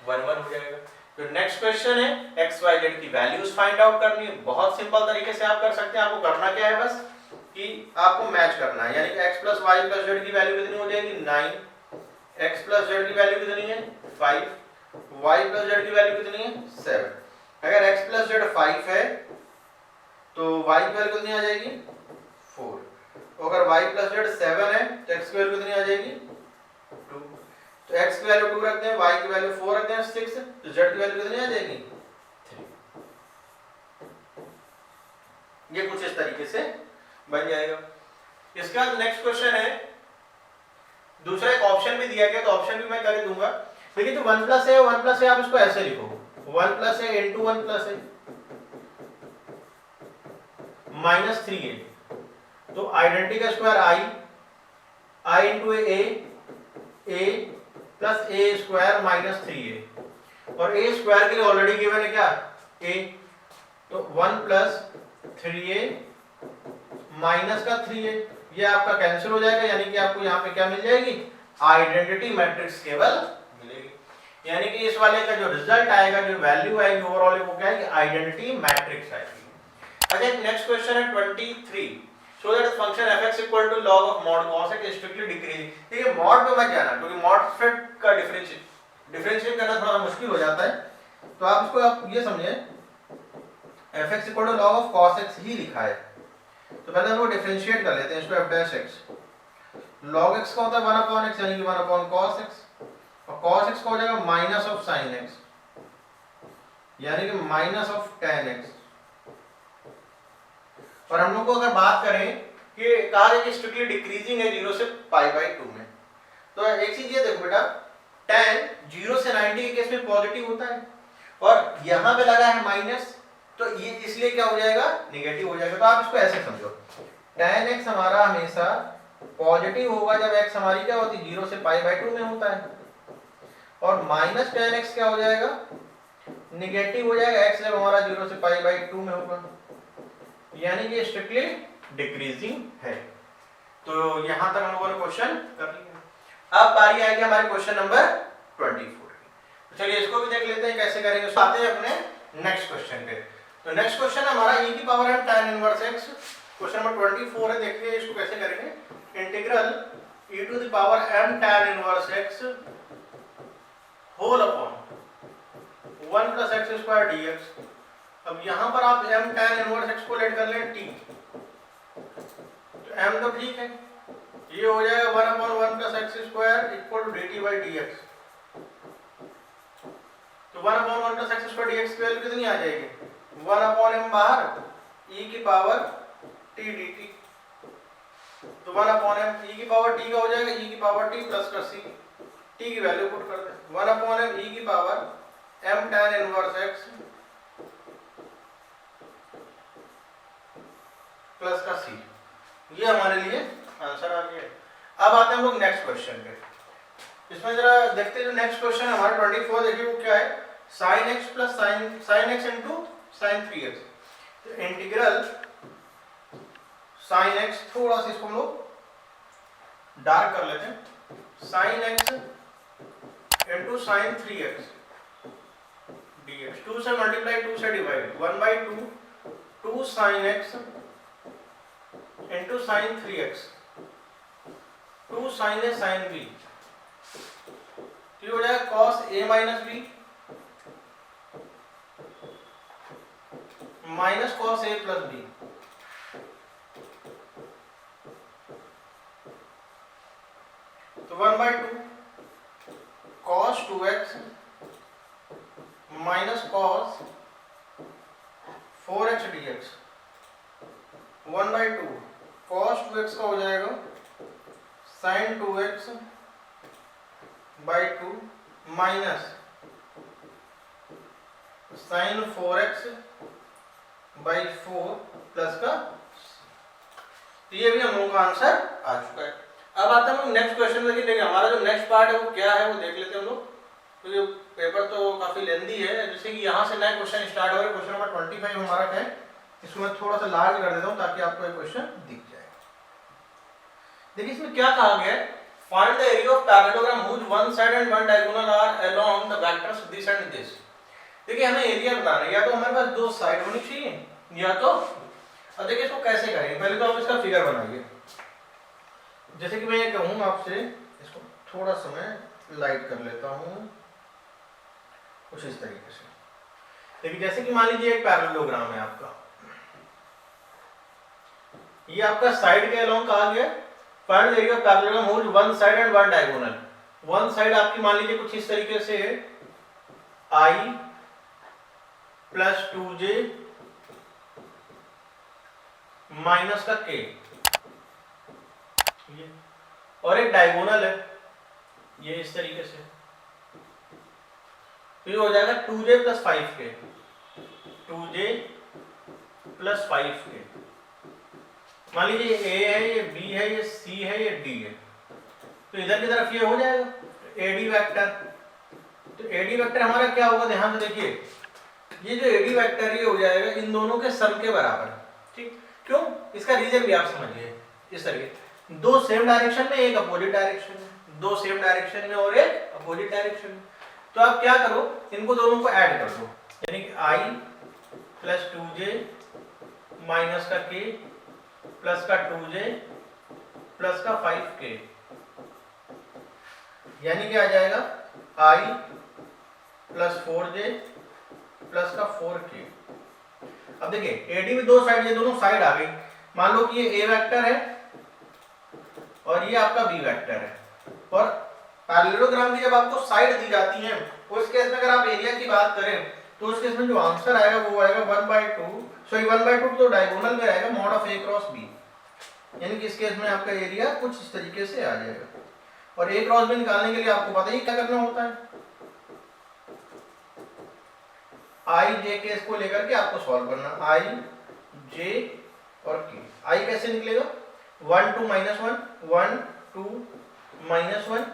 1 1 हो जाएगा। तो नेक्स्ट क्वेश्चन है x y z की वैल्यूज फाइंड आउट करनी है। बहुत सिंपल तरीके से आप कर सकते हैं, आपको करना क्या है बस कि आपको मैच करना है, यानी कि x + y + z की वैल्यू कितनी हो जाएगी 9, x + z की वैल्यू कितनी है 5, y + z की वैल्यू कितनी है 7। अगर x + z 5 है तो y की वैल्यू कितनी आ जाएगी 4, अगर y + z 7 है तो x की वैल्यू कितनी आ जाएगी 2, तो x की वैल्यू 2 रखते हैं, y की वैल्यू 4 रखते हैं 6, तो z की वैल्यू कितनी आ जाएगी 3। ये कुछ इस तरीके से बन जाएगा। इसके बाद नेक्स्ट क्वेश्चन है, दूसरा एक ऑप्शन भी दिया गया, तो ऑप्शन भी मैं कर दूंगा। देखिए जो 1 + a 1 + a आप इसको ऐसे लिखो 1 + a * 1 + a -3a, तो आइडेंटिटी का square i × a plus a square -3a, और a स्क्वायर के लिए ऑलरेडी गिवन है क्या a, तो 1 + 3a माइनस का 3a, ये आपका कैंसिल हो जाएगा, यानी कि आपको यहाँ पे क्या मिल जाएगी आइडेंटिटी मैट्रिक्स केवल मिलेगी, यानी कि इस वाले का जो रिजल्ट आएगा, जो वैल्यू आएगी ओवरऑल वो क्या है आइडेंटिटी मैट्रिक्स आएगी। अच्छा नेक्स्ट क्वेश्चन है 23, so that function f(x) = log of mod cos x strictly decreasing। देखिए मॉड पे मत जाना, क्योंकि मॉड फिट का डिफरेंशिएट करना थोड़ा मुश्किल हो जाता है, तो आप इसको आप ये समझिए f(x) = log of cos x ही लिखा है, तो पहले हम लोग डिफरेंशिएट कर लेते हैं इसको f'(x) log x का होता है 1/x, यानी कि 1/cos x, और cos x का हो जाएगा -sin x, यानी कि -tan x। और हम लोग को अगर बात करें कि कहा जाए कि स्ट्रिक्टली डिक्रीजिंग है 0 से π/2 में, तो एक चीज ये देखो बेटा tan 0 से 90 के केस में पॉजिटिव होता है, और यहाँ पे लगा है माइनस, तो ये इसलिए क्या हो जाएगा नेगेटिव हो जाएगा। तो आप इसको ऐसे समझो tan x हमारा हमेशा पॉजिटिव होगा जब x हमारी क्या होती है 0 से π/2 में होता है, और -tan x क्या हो जाएगा नेगेटिव हो जाएगा x जब हमारा 0 से π/2 में होगा, यानी कि स्ट्रिक्टली डिक्रीजिंग है। तो यहां तक हम लोगों ने क्वेश्चन कर लिया। अब बारी आएगी हमारे क्वेश्चन नंबर 24 की, चलिए इसको भी देख लेते हैं कैसे करेंगे। तो आते हैं अपने नेक्स्ट क्वेश्चन पे। तो नेक्स्ट क्वेश्चन हमारा e⁻m tan 1x, question number 24 है, देखते हैं इसको कैसे करेंगे। Integral e⁻m tan 1x whole upon 1 + x² dx। अब यहां पर आप m tan 1x को लेट कर लें t, तो m तो ठीक है, ये हो जाएगा 1/1 + x² dt/dx। तो 1/1 + x² dx की वैल्यू कितनी आ जाएगी 1/m बाहर e⁻t dt, तो 1/m e⁻t का हो जाएगा e⁻t प्लस का c, t की वैल्यू पुट कर दें 1/m e⁻m tan 1x plus का c, ये हमारे लिए आंसर आ गया। अब आते हैं हम लोग नेक्स्ट क्वेश्चन पे। इसमें जरा देखते हैं जो नेक्स्ट क्वेश्चन हमारा 24, देखिए वो क्या है। Sine x plus sign x into sine 3x। तो इंटीग्रल साइन एक्स, थोड़ा सा इसको हम लोग डार्क कर लेते हैं, sine x into sine 3x dx। 2 से मल्टीप्लाई 2 से divide, 1/2 2 sine x into sine 3x 2 sine A sine B. ये हो जाएगा cos a minus B minus cos a plus B. तो 1/2 cos 2x minus cos 4x dx। 1/2 cos 2x का हो जाएगा sin 2x by 2 minus sin 4x by 4 plus का। ये भी हम लोगों का आंसर आ चुका है। अब आते हैं हम नेक्स्ट क्वेश्चन में, देखिए हमारा जो नेक्स्ट पार्ट है वो क्या है वो देख लेते हैं हम लोग, क्योंकि पेपर तो काफी लेंदी है। जैसे कि यहाँ से नया क्वेश्चन स्टार्ट हो रहा है, क्वेश्चन नंबर 25 हमारा क्या है, इसको मैं थोड़ा सा लार्ज कर देता हूँ ताकि आपको ये क्वेश्चन दिख जाए। देखिए इसमें क्या कहा गया है, find the area of parallelogram which one side and one diagonal are along the vectors this and this. देखिए हमें एरिया बताना है, या तो हमारे पास दो साइड होनी चाहिए या तो, अब देखिए इसको कैसे करेंगे, पहले तो आप इसका फिगर बनाइए। जैसे कि मैं ये कहूँ आपसे, इसको थोड़ा सा मैं लाइट कर लेता हूँ कुछ इस तरीके से। देखिए जैसे कि मान लीजिए एक पैरेललोग्राम है आपका, ये आपका साइड के अलोंग कहा गया, find the area of parallelogram which one side and one diagonal. One side आपकी मान लीजिए कुछ इस तरीके से है, i प्लस 2j माइनस का k, और एक डायगोनल है ये इस तरीके से, तो ये हो जाएगा 2j plus 5k, 2j plus 5k। मान लीजिए a है, ये b है, ये c है, ये d है, तो इधर की तरफ ये हो जाएगा AD वेक्टर। तो AD वेक्टर हमारा क्या होगा, ध्यान से देखिए, ये जो AD वेक्टर ये हो जाएगा इन दोनों के सम के बराबर। ठीक, क्यों, इसका रीजन भी आप समझिए इस तरीके, दो सेम डायरेक्शन में एक अपोजिट डायरेक्शन में, दो सेम डायरेक्शन में और एक अपोजिट डायरेक्शन में। तो आप क्या करो, इनको दोनों को ऐड कर दो, यानी कि i प्लस 2j माइनस का k प्लस का 2j प्लस का 5k, यानी क्या आ जाएगा i प्लस 4j प्लस का 4k। अब देखिए AD में दो साइड, ये दोनों साइड आ गई। मान लो कि ये A वेक्टर है और ये आपका B वेक्टर है, और पैरेललोग्राम की जब आपको साइड दी जाती है उस केस में अगर आप एरिया की बात करें तो उस केस में जो आंसर आएगा वो आएगा 1/2 तो डायगोनल में आएगा mod of A cross B, यानी कि इस केस में आपका एरिया कुछ इस तरीके से आ जाएगा। और A क्रॉस B निकालने के लिए आपको पता ही क्या करना होता है, i j k इसको लेकर के आपको सॉल्व करना, i j और k। i कैसे निकलेगा, 1 2 -1 1 2 -1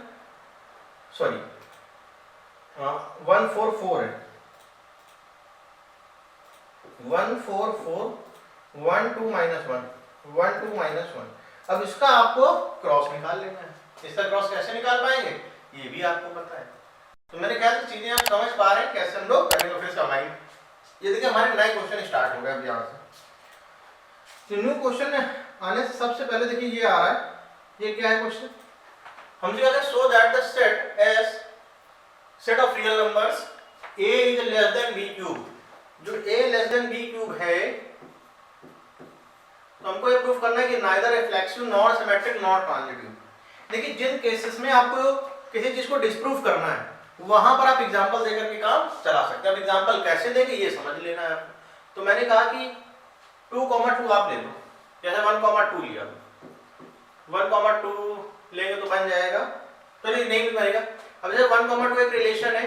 सॉरी 1 4 4 है, 1 4 4 1 2 -1 1 2 -1। अब इसका आपको क्रॉस निकाल लेना है। इसका क्रॉस कैसे निकाल पाएंगे ये भी आपको पता है। तो मेरे ख्याल से चीजें आप समझ पा रहे हैं कैसे हम लोग करेंगे फिर इसका माइंड। ये देखिए हमारे नए क्वेश्चन स्टार्ट हो गए अब यहाँ से। तो न्यू क्वेश्चन आने से सबसे पहले देखिए ये आ रहा है, ये क्या है क्वेश्चन, हमसे कहते हैं so that the set S set of real numbers a is less than b cube. जो a less than b cube है तो हमको ये प्रूफ करना है कि neither reflexive not symmetric not transitive. देखिए जिन केसेस में आपको किसी चीज को डिस्प्रूव करना है वहां पर आप एग्जांपल देकर के काम चला सकते हैं। अब एग्जांपल कैसे देंगे ये समझ लेना है आपको। तो मैंने कहा कि 2,2 आप ले लो, जैसे 1,2 लिया, 1,2 लेंगे तो बन जाएगा, तो नहीं भी बनेगा। अब जैसे 1,2 एक रिलेशन है,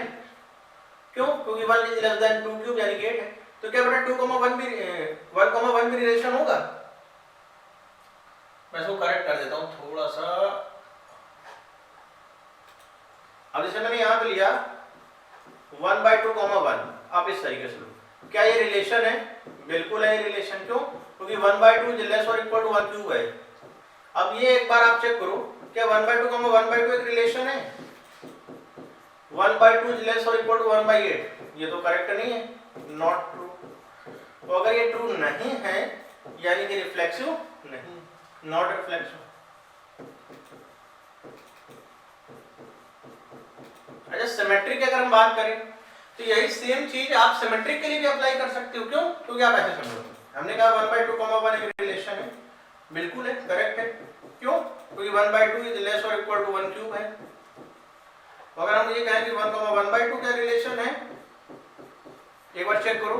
क्यों, क्योंकि 1 इज लेस देन 2 क्यूब यानी 8 है, तो क्या बेटा 2,1 भी 1,1 भी रिलेशन होगा। मैं इसको करेक्ट कर देता हूँ थोड़ा सा। अब जैसे मैंने यहाँ पे लिया 1/2, 1 आप इस तरीके से लो। क्या ये रिलेशन है? बिल्कुल है ये रिलेशन। क्यों? क्योंकि 1/2 इज लेस और इक्वल टू 1³ है। अब ये एक बार आप चेक करो, क्या 1/2, 1/2 एक रिलेशन है? 1/2 इज लेस और इक्वल टू 1/8, ये तो करेक्ट नहीं है, नॉट ट्रू। तो अगर ये ट्रू नहीं है यानी कि रिफ्लेक्सिव नहीं, नॉट रिफ्लेक्सिव। अच्छा, सिमेट्रिक की अगर हम बात करें तो यही सेम चीज आप सिमेट्रिक के लिए भी अप्लाई कर सकते हो। क्यों? क्योंकि आप ऐसे समझो, हमने कहा 1/2, 1 एक रिलेशन है, बिल्कुल है, करेक्ट है। क्यों? क्योंकि 1/2 इज लेस और इक्वल टू 1³ है। अगर हम ये कहें कि 1/2 क्या रिलेशन है, एक बार चेक करो,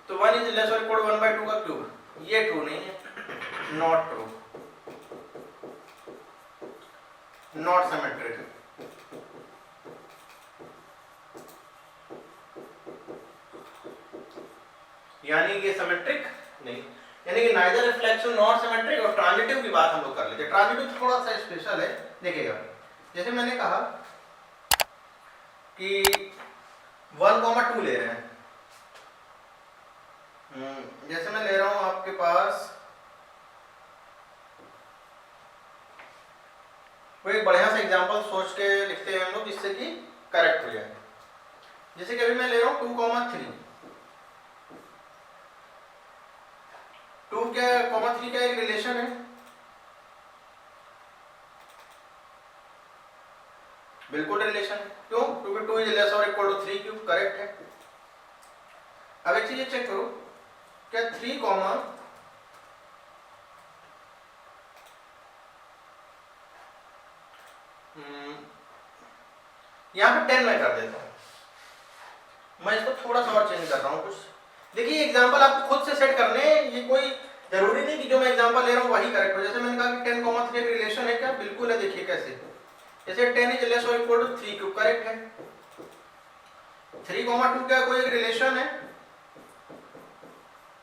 तो 1 इज लेस और इक्वल टू 1/2 का क्यूब, ये ट्रू नहीं है, नॉट ट्रू, नॉट सिमेट्रिक। यानी ये सिमेट्रिक नहीं, यानी कि नाइदर रिफ्लेक्सिव नॉट सिमेट्रिक। और ट्रांजिटिव की बात हम लोग कर लेते हैं। ट्रांजिटिव थोड़ा सा स्पेशल है, देखिएगा, जैसे मैंने कहा कि 1,2 ले रहे हैं, जैसे मैं ले रहा हूं आपके पास कोई एक बढ़िया सा एग्जांपल सोच के लिखते हैं हम लोग, जिससे कि करेक्ट हो जाए। जैसे कि अभी मैं ले रहा हूं 2,3, 2 क्या 3 का एक रिलेशन है, बिल्कुल रिलेशन है। क्यों? क्योंकि 2 इज लेस और इक्वल टू 3³, करेक्ट है। अब एक चीज ये चेक करो, क्या 3, यहाँ पे 10 मैं कर देता हूँ, मैं इसको थोड़ा सा और चेंज कर रहा हूँ कुछ। देखिए एग्जांपल आपको खुद से सेट करने हैं, ये कोई जरूरी नहीं कि जो मैं एग्जांपल ले रहा हूँ वही करेक्ट हो। जैसे मैंने कहा कि 10,3 एक रिलेशन है, क्या बिल्कुल है, देखिए कैसे, जैसे 10 इज लेस और इक्वल टू 3³, करेक्ट है। 3,2 क्या कोई एक रिलेशन है,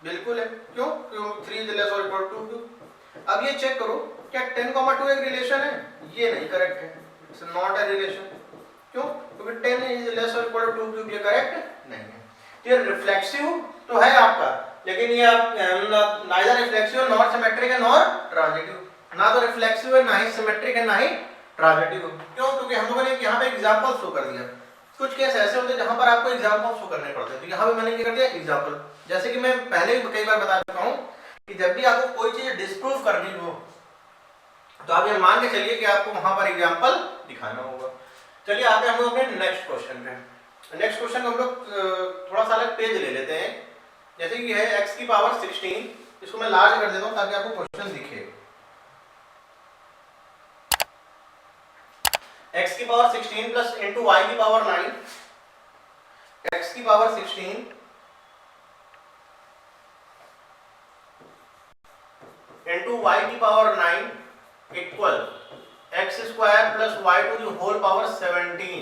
बिल्कुल है। क्यों? क्योंकि 3 इज लेस और इक्वल टू 2³। अब ये चेक करो, क्या 10,2 एक रिलेशन है, ये नहीं, करेक्ट है, इट्स नॉट अ रिलेशन। क्यों? क्योंकि 10 इज लेस और इक्वल टू 2³, ये करेक्ट नहीं है। ये रिफ्लेक्सिव तो है आपका, लेकिन ये आप नाइदर रिफ्लेक्सिव नॉट सिमेट्रिक है नॉर ट्रांजिटिव, ना तो रिफ्लेक्सिव है, ना ही सिमेट्रिक है, ना ही ट्रांजिटिव। क्यों? क्योंकि हम लोगों ने यहाँ पे एग्जांपल शो कर दिया। कुछ केस ऐसे होते हैं जहां पर आपको एग्जांपल शो करने पड़ते हैं, तो यहाँ पे मैंने क्या कर दिया, एग्जांपल। जैसे कि मैं पहले भी कई बार बता चुका हूँ कि जब भी आपको कोई चीज डिस्प्रूव करनी हो तो आप ये मान के चलिए कि आपको वहां पर एग्जांपल दिखाना होगा। चलिए आते हैं हम लोग अपने नेक्स्ट क्वेश्चन पे। नेक्स्ट क्वेश्चन हम लोग थोड़ा सा अलग पेज ले लेते हैं। जैसे कि है x⁻16, इसको मैं लार्ज कर देता हूं ताकि आपको क्वेश्चन दिखे। x⁻16 plus into y⁻9, x⁻16 into y⁻9 equal x² plus y to the whole power 17।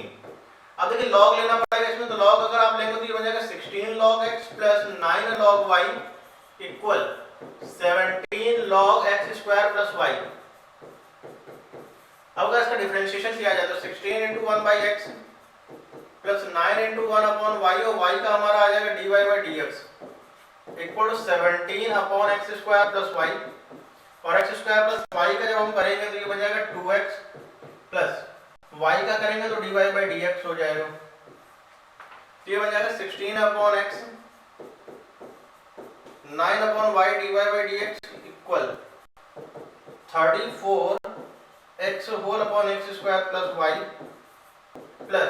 अब देखिए लॉग लेना पड़ेगा इसमें, तो लॉग अगर आप लेंगे तो ये बन जाएगा 16 log x plus 9 log y equal 17 log x² plus y। अब अगर इसका डिफरेंशिएशन किया जाए तो 16 into 1/x plus 9 into 1/y, और y का हमारा आ जाएगा dy/dx equal to 17 upon x² plus y, और x² प्लस y का जब हम करेंगे तो ये बन जाएगा 2x प्लस y का करेंगे तो dy/dx हो जाएगा, तो ये बन जाएगा 16 upon x 9 upon y dy/dx equal 34 x whole upon x² plus y plus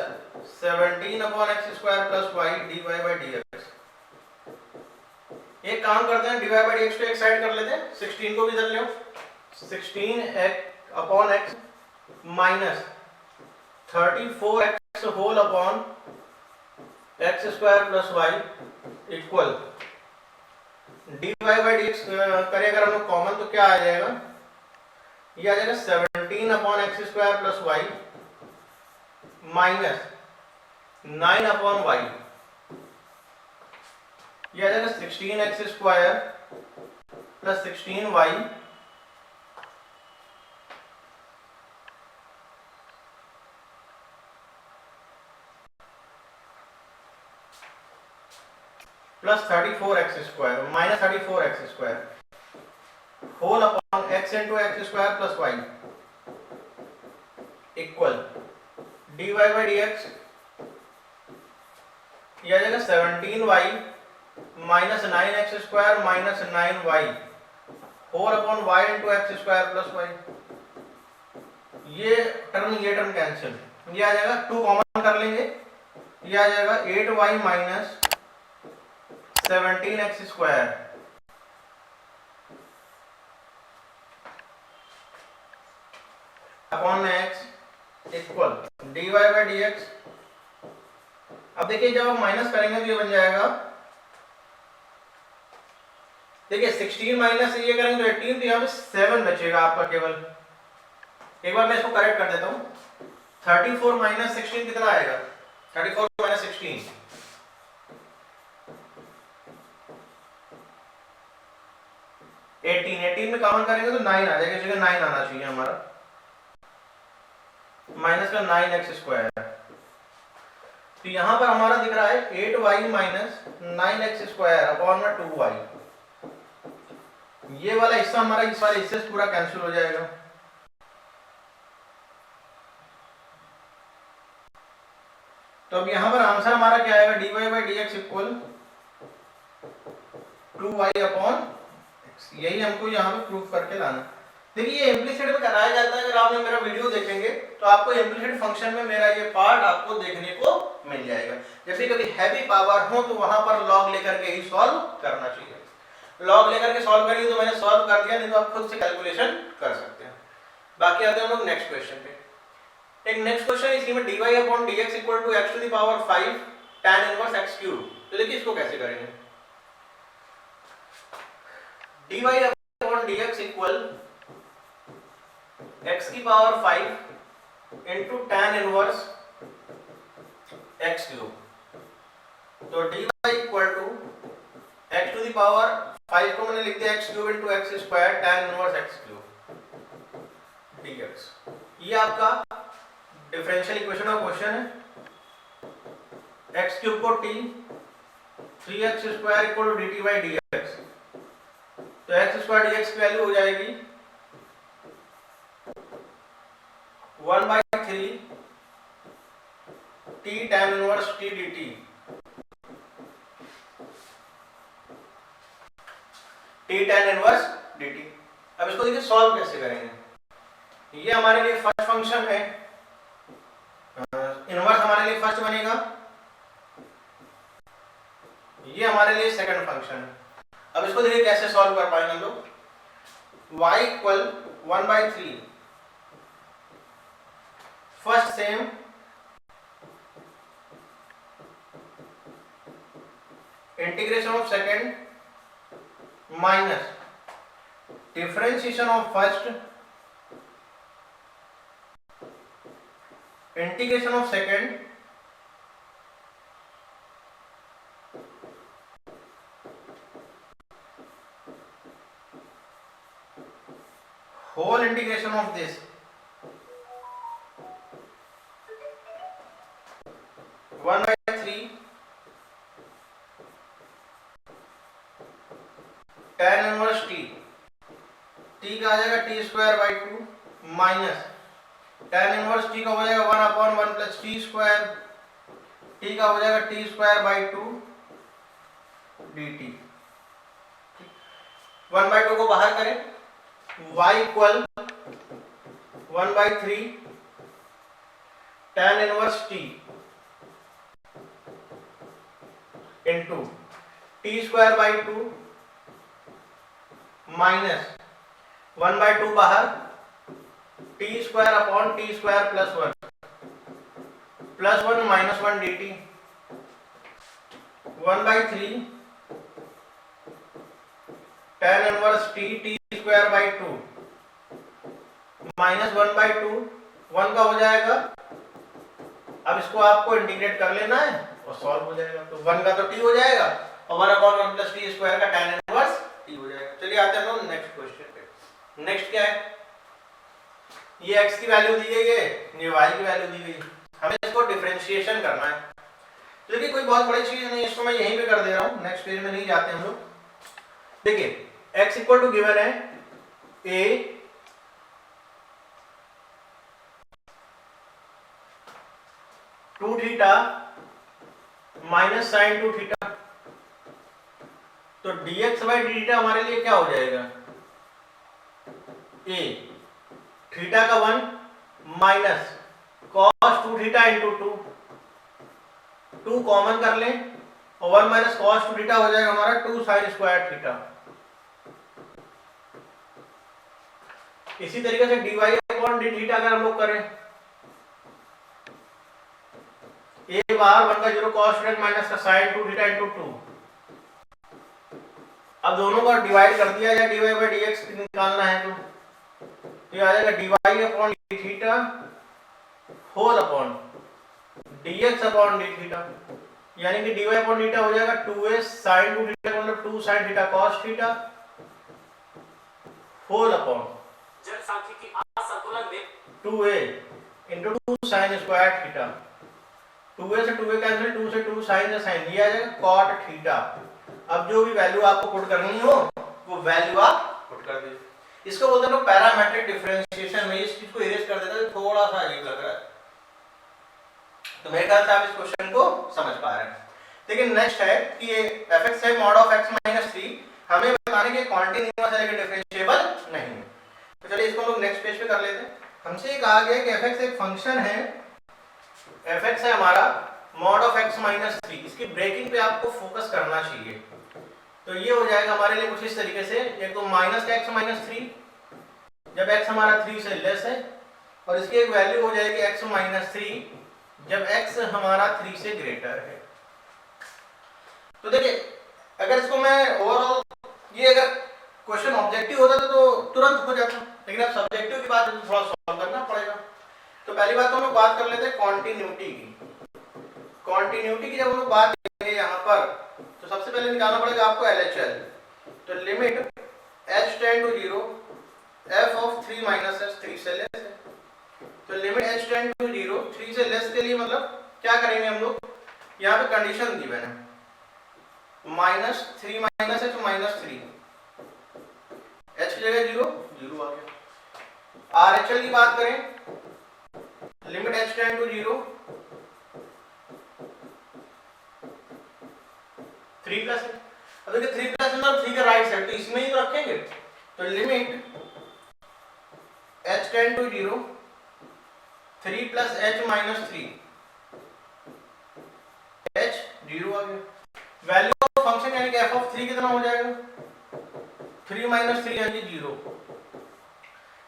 17 upon x² plus y dy/dx। एक काम करते हैं, dy/dx को एक साइड कर लेते हैं, 16 को भी इधर ले आओ, 16 upon x minus 34x whole upon x² plus y equal dy/dx करें अगर हम लोग कॉमन तो क्या आ जाएगा, ये आ जाएगा 17 upon x² plus y minus 9 upon y, ये आ जाएगा 16x² plus 16y plus 34x² minus 34x² whole upon x into x² plus y equal dy by dx ये आ जाएगा 17y minus 9x² minus 9y whole upon y into x² plus y। ये term cancel, ये आ जाएगा 2 common कर लेंगे, ये आ जाएगा 8y minus 17x² upon x equal dy by dx। अब देखिए जब आप माइनस करेंगे तो ये बन जाएगा, देखिए 16 माइनस ये करेंगे तो 18, तो यहाँ पे 7 बचेगा आपका केवल। एक बार मैं इसको करेक्ट कर देता हूँ, 34 माइनस 16 कितना आएगा, 34 माइनस 16 18 में कॉमन करेंगे तो 9 आ जाएगा, इस जगह 9 आना चाहिए हमारा, माइनस का 9x²। तो यहां पर हमारा दिख रहा है 8y माइनस 9x² अपॉन में 2y। ये वाला हिस्सा हमारा इस वाले हिस्से से पूरा कैंसिल हो जाएगा। तो अब यहां पर आंसर हमारा क्या आएगा, dy by dx equal 2y upon x। यही हमको यहाँ पे प्रूफ करके लाना। देखिए ये इम्प्लीसिट में कराया जाता है, अगर आपने मेरा वीडियो देखेंगे तो आपको इम्प्लीसिट फंक्शन में मेरा ये पार्ट आपको देखने को मिल जाएगा। जब भी कभी हैवी पावर हो तो वहां पर लॉग लेकर के ही सॉल्व करना चाहिए। लॉग लेकर के सॉल्व करेंगे तो मैंने सॉल्व कर दिया, नहीं तो आप खुद से कैलकुलेशन कर सकते हैं। बाकी आते हैं हम लोग नेक्स्ट क्वेश्चन पे। एक नेक्स्ट क्वेश्चन इसी में dy upon dx equal to x to the power 5 tan inverse x cube. तो देखिए इसको कैसे करेंगे, dy upon dx equal x की power 5 into tan inverse x cube. तो dy equal to x to the power 5 को मैंने लिख दिया x cube into x² tan inverse x cube dx। ये आपका डिफरेंशियल इक्वेशन का क्वेश्चन है। x क्यूब को t 3x² equal to dt by dx। तो x² dx की वैल्यू हो जाएगी 1/3 t tan inverse t dt। t tan inverse dt। अब इसको देखिए सॉल्व कैसे करेंगे। ये हमारे लिए फर्स्ट फंक्शन है, इनवर्स हमारे लिए फर्स्ट बनेगा, ये हमारे लिए सेकंड फंक्शन है। अब इसको देखिए कैसे सॉल्व कर पाएंगे हम लोग। y equal 1/3 first same integration of second minus differentiation of first integration of second whole integration of this 1/3 tan inverse t, t का आ जाएगा t²/2 minus tan inverse t का हो जाएगा 1/1 प्लस t², t का हो जाएगा t²/2 dt। 1/2 को बाहर करें, y equal 1/3 tan inverse t into t²/2 minus 1/2 बाहर t² upon t² plus 1 minus 1 dt। 1/3 tan inverse t t²/2 minus 1/2 1 का हो जाएगा। अब इसको आपको इंटीग्रेट कर लेना है और सॉल्व हो जाएगा। तो 1 का तो t हो जाएगा और 1/1 प्लस t² का tan इनवर्स t हो जाएगा। चलिए आते हैं हम नेक्स्ट क्वेश्चन पे। नेक्स्ट क्या है, ये x की वैल्यू दी गई है, ये y की वैल्यू दी गई है, हमें इसको डिफरेंशिएशन करना है। देखिए कोई बहुत बड़ी चीज नहीं, इसको मैं यहीं पे कर दे रहा हूँ, नेक्स्ट पेज में नहीं जाते हम लोग। देखिए x इक्वल टू गिवन है a two theta minus sine two theta, तो dx बाई dt हमारे लिए क्या हो जाएगा, a थीटा का 1 minus cos two theta into 2 common कर लें और 1 माइनस कॉस टू थीटा हो जाएगा हमारा 2 साइन स्क्वायर थीटा। इसी तरीके से dy अपॉन डी थीटा अगर हम लोग करें, a बार 1 का 0 cos थीटा माइनस का साइन टू थीटा इंटू 2। अब दोनों को डिवाइड कर दिया जाए, dy बाई dx निकालना है तो ये आ जाएगा dy upon d theta whole upon dx upon d theta, यानी कि dy अपॉन थीटा हो जाएगा 2a sin 2 थीटा का मतलब 2 sin theta cos theta whole upon जल सांख्यिकी असंतुलन में 2a into 2 sin square theta, 2a से 2a कैंसिल, 2 से 2 sin से sin, ये आ जाएगा cot थीटा। अब जो भी वैल्यू आपको पुट करनी हो वो वैल्यू आप पुट कर दीजिए। इसको बोलते हैं पैरामेट्रिक डिफरेंशिएशन। में इस चीज को इरेज कर देता है, थोड़ा सा अजीब लग रहा है, तो मेरे ख्याल से आप इस क्वेश्चन को समझ पा रहे हैं। देखिए नेक्स्ट है कि ये fx है mod ऑफ x माइनस 3, हमें बताने के कॉन्टिन्यूअस है लेकिन डिफरेंशिएबल नहीं है। तो चलिए इसको हम लोग नेक्स्ट पेज पे कर लेते हैं। हमसे ये कहा गया कि fx एक फंक्शन है, fx है हमारा mod ऑफ x माइनस 3, इसकी ब्रेकिंग पे आपको फोकस करना चाहिए। तो ये हो जाएगा हमारे लिए कुछ इस तरीके से, एक तो माइनस का x माइनस 3 जब x हमारा 3 से लेस है, और इसकी एक वैल्यू हो जाएगी x माइनस 3 जब x हमारा 3 से ग्रेटर है। तो देखिए अगर इसको मैं ओवरऑल, ये अगर क्वेश्चन ऑब्जेक्टिव होता तो तुरंत हो जाता, लेकिन अब सब्जेक्टिव की बात है तो थोड़ा सॉल्व करना पड़ेगा। तो पहली बात तो हम लोग बात कर लेते हैं कॉन्टिन्यूटी की। कॉन्टिन्यूटी की जब हम लोग बात करेंगे यहाँ पर, तो सबसे पहले निकालना पड़ेगा आपको LHL। तो limit h tend to 0 f of 3 minus h 3 से लेस है, तो लिमिट h टेंड टू 0 3 से लेस के लिए मतलब क्या करेंगे हम लोग, यहाँ पे कंडीशन गिवन है minus 3 minus h minus 3, h की जगह 0 0 आ गया। RHL की बात करें, limit h tend to 0 3 plus है। अब देखिए 3 प्लस मतलब 3 का राइट साइड, तो इसमें ही तो रखेंगे, तो limit h tend to 0 3 plus h minus 3, h 0 आ गया। वैल्यू ऑफ फंक्शन यानी कि f ऑफ 3 कितना हो जाएगा, 3 माइनस 3 यानी 0।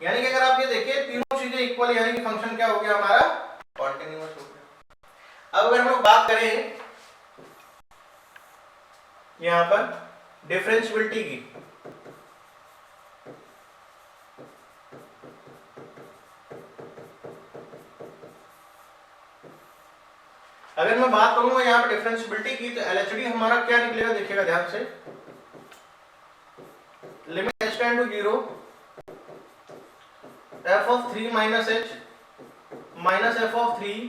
यानी कि अगर आप ये देखिए तीनों चीजें इक्वल, यानी कि फंक्शन क्या हो गया हमारा, कॉन्टिन्यूअस हो गया। अब अगर हम लोग बात करें यहां पर डिफरेंशिएबिलिटी की, अगर मैं बात करूंगा यहाँ पर डिफरेंशिएबिलिटी की, तो LHD हमारा क्या निकलेगा, देखिएगा ध्यान से, limit h tend to 0 f of 3 minus h minus f of 3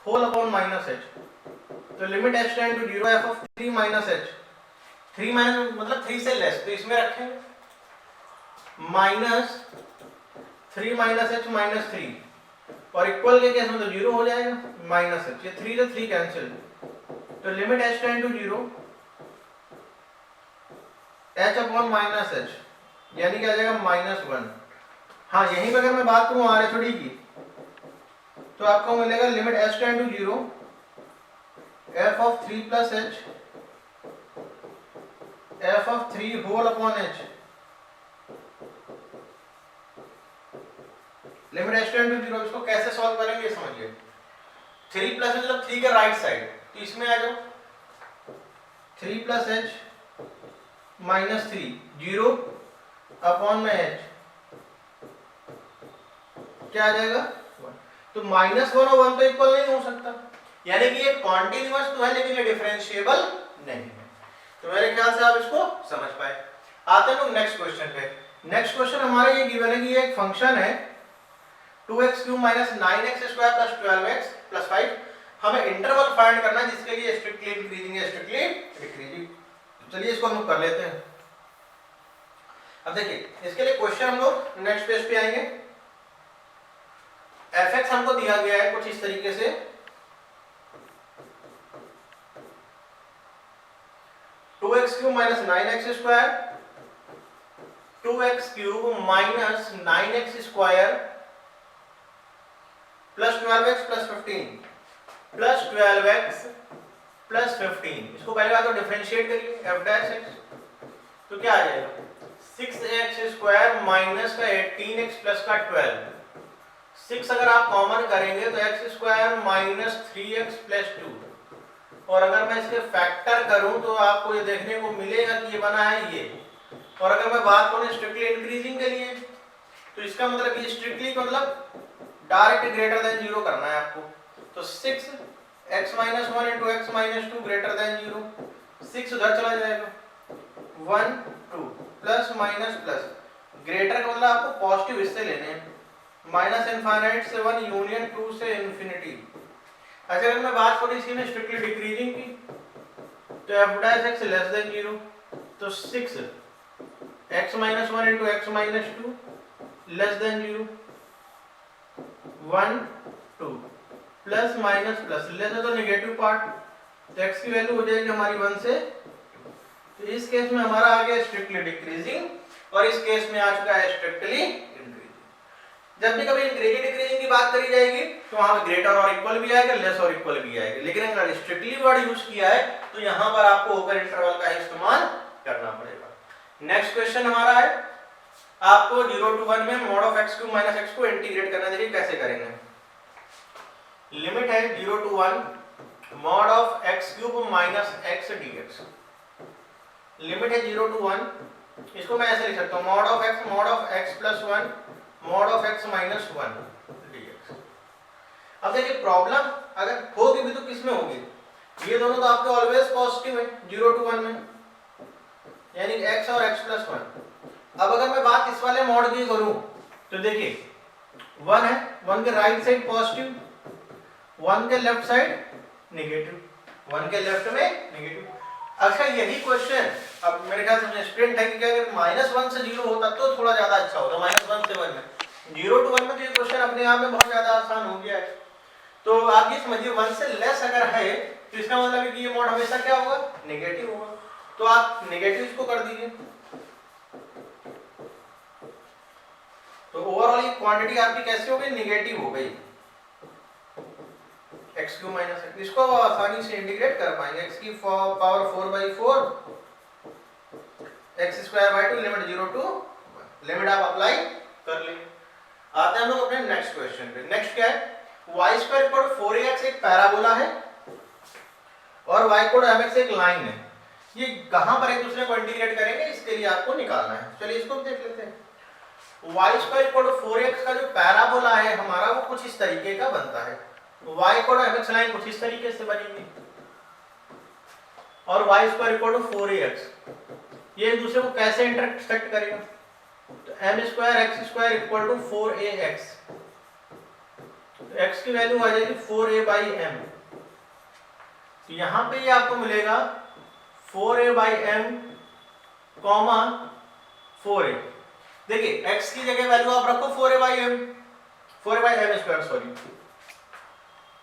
whole upon minus h, तो limit h tend to 0 f of 3 minus h, 3 minus मतलब 3 से लेस, तो इसमें रखें माइनस 3 माइनस h माइनस 3, और इक्वल के केस में तो 0 हो जाएगा माइनस h, ये 3 से 3 कैंसिल, तो limit h tend to 0 h upon minus h, यानी क्या आ जाएगा माइनस 1। हाँ यहीं पर अगर मैं बात करूं RHD की, तो आपको मिलेगा limit h tend to 0 f of 3 plus h f of 3 whole upon h, limit h tend to 0। इसको कैसे सॉल्व करेंगे ये समझिए, 3 प्लस मतलब 3 के राइट साइड, तो इसमें आ जाओ 3 प्लस h माइनस 3 0 अपॉन में h, क्या आ जाएगा 1। तो माइनस 1 और 1 तो इक्वल नहीं हो सकता, यानी कि ये कॉन्टिन्यूअस तो है लेकिन ये डिफरेंशिएबल नहीं है। तो मेरे ख्याल से आप इसको समझ पाए। आते हैं लोग नेक्स्ट क्वेश्चन पे। नेक्स्ट क्वेश्चन हमारा ये गिवन है कि ये एक फंक्शन है 2x³ minus 9x² plus 12x plus 5, हमें इंटरवल फाइंड करना है जिसके लिए स्ट्रिक्टली इंक्रीजिंग है, स्ट्रिक्टली डिक्रीजिंग। चलिए इसको हम लोग कर लेते हैं। अब देखिए इसके लिए क्वेश्चन हम लोग नेक्स्ट पेज पे आएंगे। fx हमको दिया गया है कुछ इस तरीके से, two x cube minus 9x square, 2x cube minus 9x square plus 12x plus 15 plus 12x plus 15। इसको पहले बात तो डिफरेंशिएट करिए f डैश x, तो क्या आ जाएगा 6x स्क्वायर माइनस का 18x प्लस का 12। 6 अगर आप कॉमन करेंगे तो x square minus 3x plus 2, और अगर मैं इसके फैक्टर करूं तो आपको ये देखने को मिलेगा कि ये बना है ये। और अगर मैं बात करूं स्ट्रिक्टली इंक्रीजिंग के लिए तो इसका मतलब ये स्ट्रिक्टली मतलब डायरेक्ट ग्रेटर देन 0 करना है आपको। तो 6x minus 1 into x minus 2 greater than 0, 6 उधर चला जाएगा, 1 2 प्लस माइनस प्लस, ग्रेटर का मतलब आपको पॉजिटिव इससे लेने हैं, माइनस इनफाइनाइट से 1 यूनियन 2 से इन्फिनिटी। अच्छा अगर मैं बात करूं इसी में स्ट्रिक्टली डिक्रीजिंग की तो f dash x less than 0, तो 6x minus 1 into x minus 2 less than 0, 1 2 plus minus plus, less है तो नेगेटिव पार्ट, तो x की वैल्यू हो जाएगी हमारी 1 से। तो इस केस में हमारा आ गया स्ट्रिक्टली डिक्रीजिंग और इस केस में आ चुका है स्ट्रिक्टली इंक्रीजिंग। जब भी कभी इंक्रीजिंग डिक्रीजिंग की बात करी जाएगी तो वहां पे ग्रेटर और इक्वल भी आएगा, लेस और इक्वल भी आएगा, लेकिन अगर स्ट्रिक्टली वर्ड यूज किया है तो यहां पर आपको ओपन इंटरवल का इस्तेमाल करना पड़ेगा। नेक्स्ट क्वेश्चन हमारा है आपको 0 to 1 में mod of x cube minus x को इंटीग्रेट करना। देखिए कैसे करेंगे। लिमिट है 0 to 1 mod of x cube minus x dx, limit है 0 to 1, इसको मैं ऐसे लिख सकता हूँ mod of x plus 1 mod of x minus 1 dx। अब देखिए प्रॉब्लम अगर होगी भी तो किस में होगी, ये दोनों तो आपके ऑलवेज पॉजिटिव है 0 to 1 में, यानी x और x प्लस 1। अब अगर मैं बात इस वाले मॉड की करूं तो देखिए 1 है, 1 के राइट साइड पॉजिटिव, 1 के लेफ्ट साइड नेगेटिव, 1 के लेफ्ट में नेगेटिव। अच्छा यही क्वेश्चन अब मेरे ख्याल से स्टूडेंट है कि अगर -1 से 0 होता तो थोड़ा ज्यादा अच्छा होता, -1 से 1 में, 0 to 1 में तो ये क्वेश्चन अपने आप में बहुत ज्यादा आसान हो गया है। तो आप ये समझिए 1 से लेस अगर है तो इसका मतलब है कि ये मॉड हमेशा क्या होगा, नेगेटिव होगा, तो आप नेगेटिव इसको कर दीजिए। तो ओवरऑल ये क्वांटिटी आपकी कैसी हो गई, नेगेटिव हो गई, x क्यूब माइनस x। इसको आसानी से इंटीग्रेट कर पाएंगे, x की power 4/4 x square by 2 limit 0 to 1, limit आप अप्लाई कर लेंगे। आते हैं हम लोग अपने नेक्स्ट क्वेश्चन पे। नेक्स्ट क्या है, y स्क्वायर इक्वल 4ax एक पैराबोला है और y इक्वल mx एक लाइन है। ये कहां पर एक दूसरे को इंटीग्रेट करेंगे इसके लिए आपको निकालना है। चलिए इसको देख लेते हैं। y स्क्वायर इक्वल 4x का जो पैराबोला है हमारा वो कुछ इस तरीके का बनता है, y इक्वल mx लाइन कुछ इस तरीके से बनेगी और y स्क्वायर इक्वल 4ax ये एक दूसरे को कैसे इंटरसेक्ट करेगा, तो m square x square equal to 4ax, तो x की वैल्यू आ जाएगी 4a/m, तो यहां पे ये आपको मिलेगा 4a/m, 4a। देखिए x की जगह वैल्यू आप रखो 4a/m, 4a/m स्क्वायर सॉरी,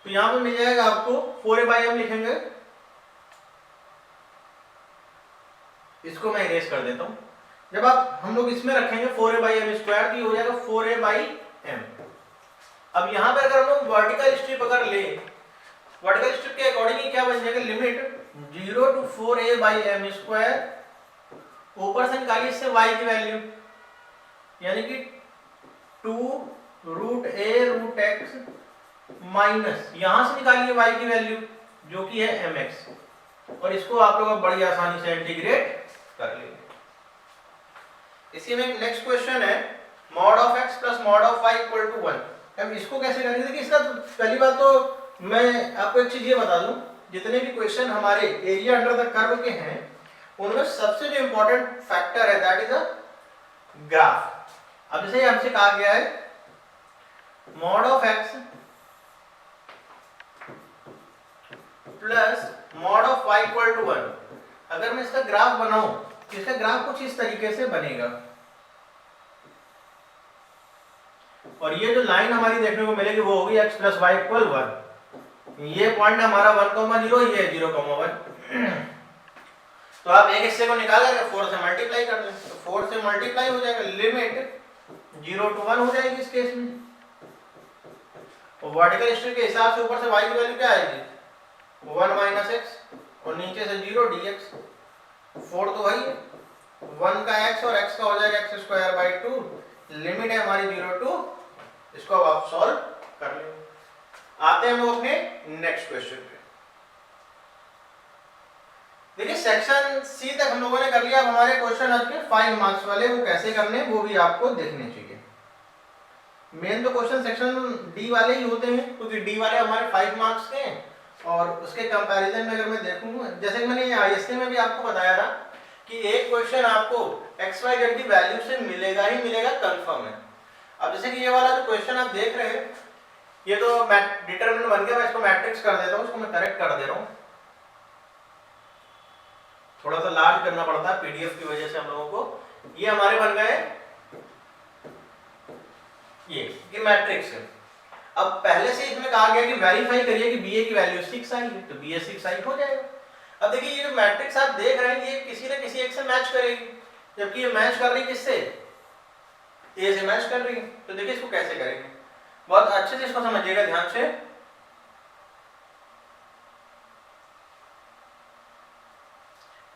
तो यहां पे मिल जाएगा आपको 4a/m लिखेंगे, इसको मैं इरेज कर देता हूं। जब आप हम लोग इसमें रखेंगे 4a/m स्क्वायर तो ये हो जाएगा 4a/m। अब यहां पर अगर हम लोग वर्टिकल स्ट्रिप अगर ले, वर्टिकल स्ट्रिप के अकॉर्डिंग क्या बन जाएगा, लिमिट 0 to 4a/m स्क्वायर, ऊपर से निकालिए इससे y की वैल्यू, यानी कि 2√a√x माइनस यहां से निकालिए y की वैल्यू जो कि है mx, और इसको आप लोग बड़ी आसानी से इंटीग्रेट कर लेंगे। इसी में नेक्स्ट क्वेश्चन है mod of x plus mod of y equal to 1। अब इसको कैसे करेंगे, देखिए इसका पहली बात तो मैं आपको एक चीज ये बता दूं, जितने भी क्वेश्चन हमारे एरिया अंडर द कर्व के हैं उनमें सबसे जो इंपॉर्टेंट फैक्टर है दैट इज अ ग्राफ। अब जैसे हमसे कहा गया है mod of x plus mod of y equal to 1। अगर मैं इसका ग्राफ बनाऊं तो इसका ग्राफ कुछ इस तरीके से बनेगा, और ये जो लाइन हमारी देखने को मिलेगी वो होगी x प्लस वाई इक्वल 1। ये पॉइंट हमारा 1,0, ये 0,1। तो आप एक हिस्से को निकाल कर 4 से मल्टीप्लाई कर दें, तो 4 से मल्टीप्लाई हो जाएगा, लिमिट 0 to 1 हो जाएगी इस केस में। और वर्टिकल हिस्ट्री के हिसाब से ऊपर से y की वैल्यू क्या आएगी, 1 माइनस एक्स, और नीचे से 0 dx। 4 तो वही है, 1 का x और x का हो जाएगा x स्क्वायर बाई 2। लिमिट है हमारी 0 to, इसको अब आप सॉल्व कर लेंगे। आते हैं हम लोग अपने नेक्स्ट क्वेश्चन पे। देखिए सेक्शन सी तक हम लोगों ने कर लिया। अब हमारे क्वेश्चन आज के 5 मार्क्स वाले वो कैसे करने वो भी आपको देखने चाहिए। मेन तो क्वेश्चन सेक्शन डी वाले ही होते हैं, क्योंकि डी वाले हमारे 5 मार्क्स के हैं। और उसके कंपैरिजन में अगर मैं देखूं, जैसे कि मैंने आईएसटी में भी आपको बताया था कि एक क्वेश्चन आपको एक्स वाई जेड की वैल्यू से मिलेगा ही मिलेगा, कंफर्म है। अब जैसे कि ये वाला जो क्वेश्चन आप देख रहे हैं, ये तो डिटरमिनेंट बन गया, मैं इसको मैट्रिक्स कर देता हूँ, इसको मैं करेक्ट कर दे रहा हूँ। थोड़ा सा लार्ज करना पड़ता है पीडीएफ की वजह से हम लोगों को। ये हमारे बन गए ये मैट्रिक्स है। अब पहले से इसमें कहा गया कि वेरीफाई करिए कि बीए की वैल्यू 6 आई है, तो बीए 6 आई हो जाएगा। अब देखिए ये जो मैट्रिक्स आप देख रहे हैं ये किसी न किसी एक से मैच करेगी, जबकि ये मैच कर रही है किससे, ए से मैच कर रही है। तो देखिए इसको कैसे करेंगे, बहुत अच्छे से इसको समझिएगा ध्यान से।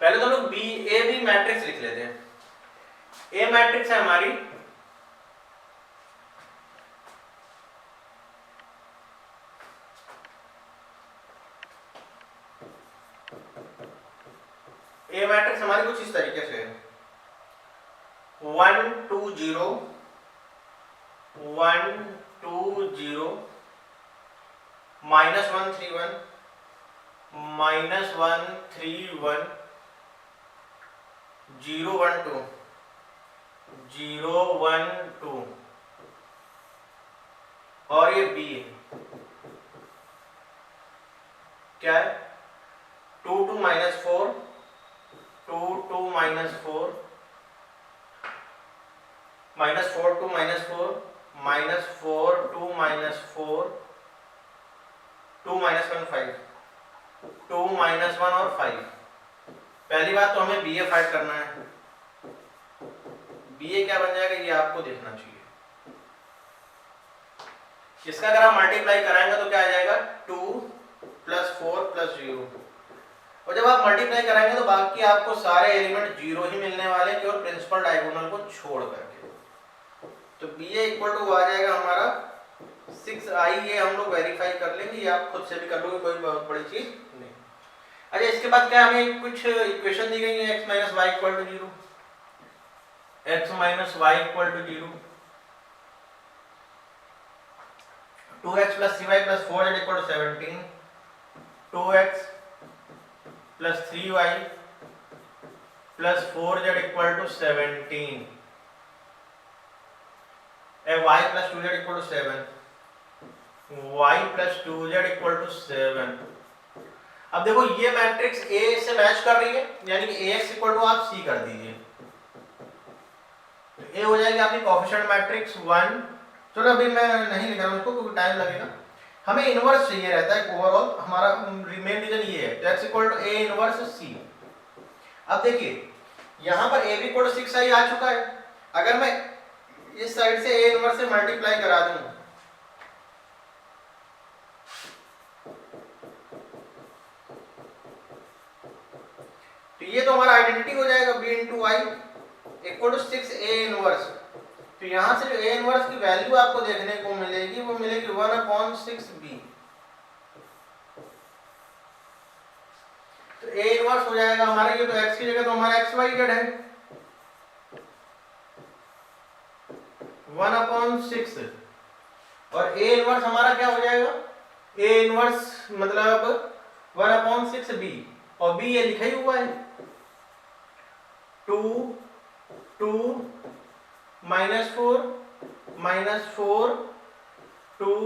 पहले तो लोग बी ए बी मैट्रिक्स लिख लेते हैं। ए मैट्रिक्स है हमारी ए मैट्रिक्स हमारी कुछ इस तरीके से है, 1 2 0 1 2 0 -1 3 1 -1 3 1 0 1 2 0 1 2, और ये बी क्या है, 2 2 -4 2 2 -4 -4 2 -4 -4 2 -4 2 -1 5 2 -1 और 5। पहली बात तो हमें बीए फाइंड करना है। बीए क्या बन जाएगा ये आपको देखना चाहिए। इसका अगर आप मल्टीप्लाई कराएंगे तो क्या आ जाएगा, 2 + 4 + 0। और जब आप मल्टीप्लाई कराएंगे तो बाकी आपको सारे एलिमेंट 0 ही मिलने वाले हैं, केवल प्रिंसिपल डायगोनल को छोड़ करके। तो बीए इक्वल टू आ जाएगा हमारा 6i। ये हम लोग वेरीफाई कर लेंगे, ये आप खुद से भी कर लोगे, कोई बहुत बड़ी चीज नहीं। अच्छा इसके बाद क्या हमें कुछ इक्वेशन दी गई है, x - y = 0, x - y = 0, 2x + 3y + 4z = 17, 2x + 3y + 4z = 17, y + 2z = 7, y + 2z = 7। अब देखो ये मैट्रिक्स A से मैच कर रही है, यानी कि Ax = आप C कर दीजिए, तो A हो जाएगी आपकी कोएफिशिएंट मैट्रिक्स 1। चलो अभी मैं नहीं लिख रहा हूं इसको क्योंकि टाइम लगेगा। हमें इनवर्स चाहिए रहता है ओवरऑल, हमारा मेन रीजन ये है, तो x = A इनवर्स C। अब देखिए यहां पर A भी = 6i आ चुका है। अगर मैं इस साइड से A इनवर्स से मल्टीप्लाई करा दूं तो ये तो हमारा आइडेंटिटी हो जाएगा, b × i = 6a इनवर्स। तो यहां से जो a इनवर्स की वैल्यू आपको देखने को मिलेगी वो मिलेगी 1/6b। तो a इनवर्स हो जाएगा हमारा, ये तो x की जगह तो हमारा x y z है, 1/6। और a इनवर्स हमारा क्या हो जाएगा, a इनवर्स मतलब 1/6b, और b ये लिखा ही हुआ है 2 2 -4 -4 2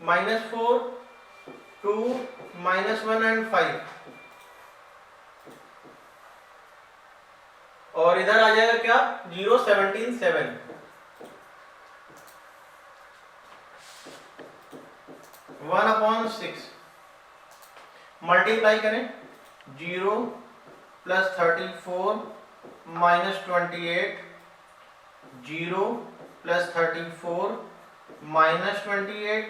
-4 2 -1 एंड 5, और इधर आ जाएगा क्या 0 17 7, 1/6 मल्टीप्लाई करें 0 + 34 - 28, 0 + 34 - 28,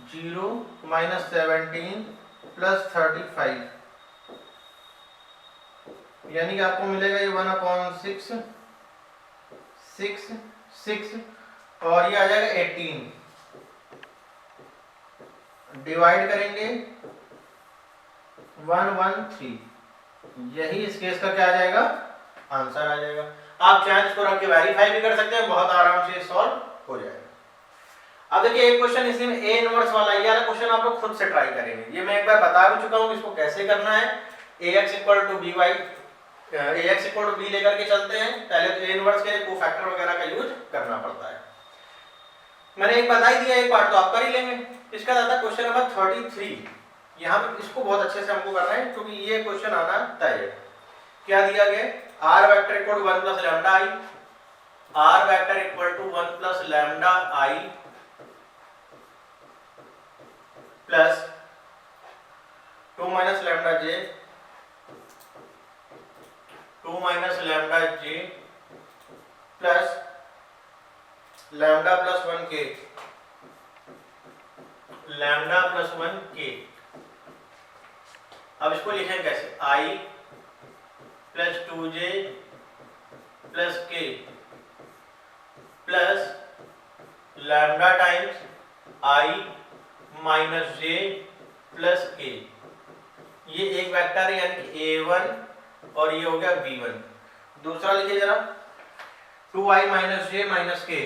0 - 17 + 35, यानी कि आपको मिलेगा ये 1/6 6 6, और ये आ जाएगा 18, डिवाइड करेंगे 113, यही इस केस का क्या आ जाएगा आंसर आ जाएगा। आप चाहे इसको रख के वेरीफाई भी कर सकते हैं, बहुत आराम से सॉल्व हो जाएगा। अब देखिए एक क्वेश्चन इसी में ए इनवर्स वाला, ये वाला क्वेश्चन आप लोग खुद से ट्राई करेंगे, ये मैं एक बार बता भी चुका हूँ कि इसको कैसे करना है। ax = by, ax = b लेकर के चलते हैं, पहले तो ए इनवर्स के लिए कोफैक्टर वगैरह का यूज करना पड़ता है। मैंने एक बता ही दिया, एक बार तो आप कर ही लेंगे। इसका आता है क्वेश्चन नंबर 33, यहाँ पे इसको बहुत अच्छे से हमको करना है क्योंकक्योंकि ये क्वेश्चन आना तय है। क्या दिया गया, r vector = 1 + λi, r vector = 1 + λi plus 2 - λj, 2 - λj plus lambda + 1k, lambda + 1k। अब इसको लिखें कैसे, i + 2j + k plus lambda times i - j + k। ये एक वेक्टर है यानी कि a1 और ये हो गया b1। दूसरा लिखिए जरा, 2i - j - k,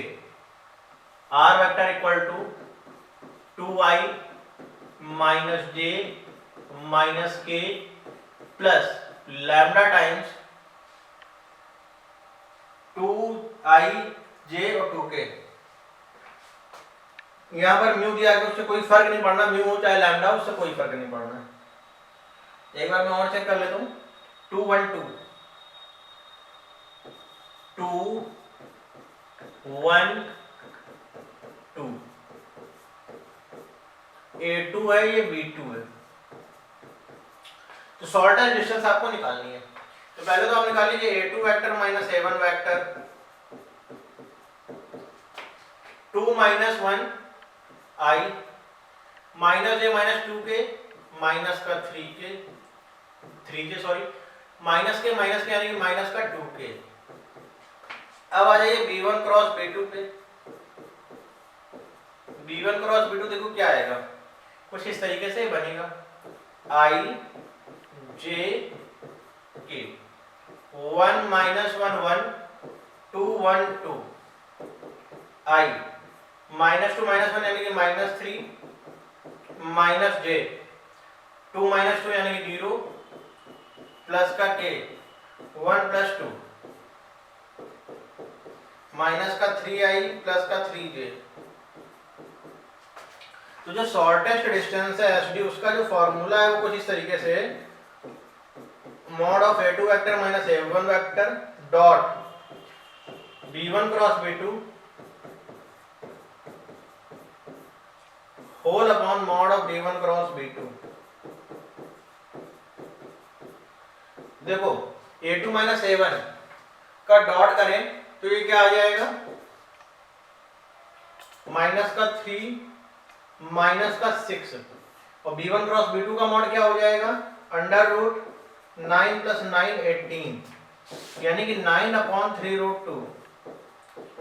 r vector = 2i - j - k plus lambda times 2i j और 2k। यहां पर म्यू दिया गया, उससे कोई फर्क नहीं पड़ना, म्यू हो चाहे लैम्डा, उससे कोई फर्क नहीं पड़ना। एक बार मैं और चेक कर लेता हूं, 2 1 2 2 1 2, a2 है, ये b2 है। तो शॉर्टेस्ट डिस्टेंस आपको निकालनी है, तो पहले तो आप निकाल लीजिए a2 vector - a1 vector, 2 - 1 i -j - 2k minus का 3k सॉरी, माइनस के यानी कि माइनस का 2k। अब आ जाइए b1 क्रॉस b2 पे, b1 क्रॉस b2 देखो क्या आएगा, कुछ इस तरीके से बनेगा, i j k, 1 - 1 1, 2 1 2, i -2 - 1 यानी कि -3, माइनस j 2 - 2 यानी कि 0, प्लस का k 1 + 2, माइनस का 3i प्लस का 3j। तो जो शॉर्टेस्ट डिस्टेंस है SD, उसका जो फॉर्मूला है वो कुछ इस तरीके से, mod of a2 vector - a1 vector dot b1 cross b2 whole upon mod of b1 cross b2। देखो a2 - a1 का डॉट करें तो ये क्या आ जाएगा, माइनस का 3 माइनस का 6, और b1 क्रॉस b2 का मॉड क्या हो जाएगा, √9 + 9 18, यानी कि 9/3√2,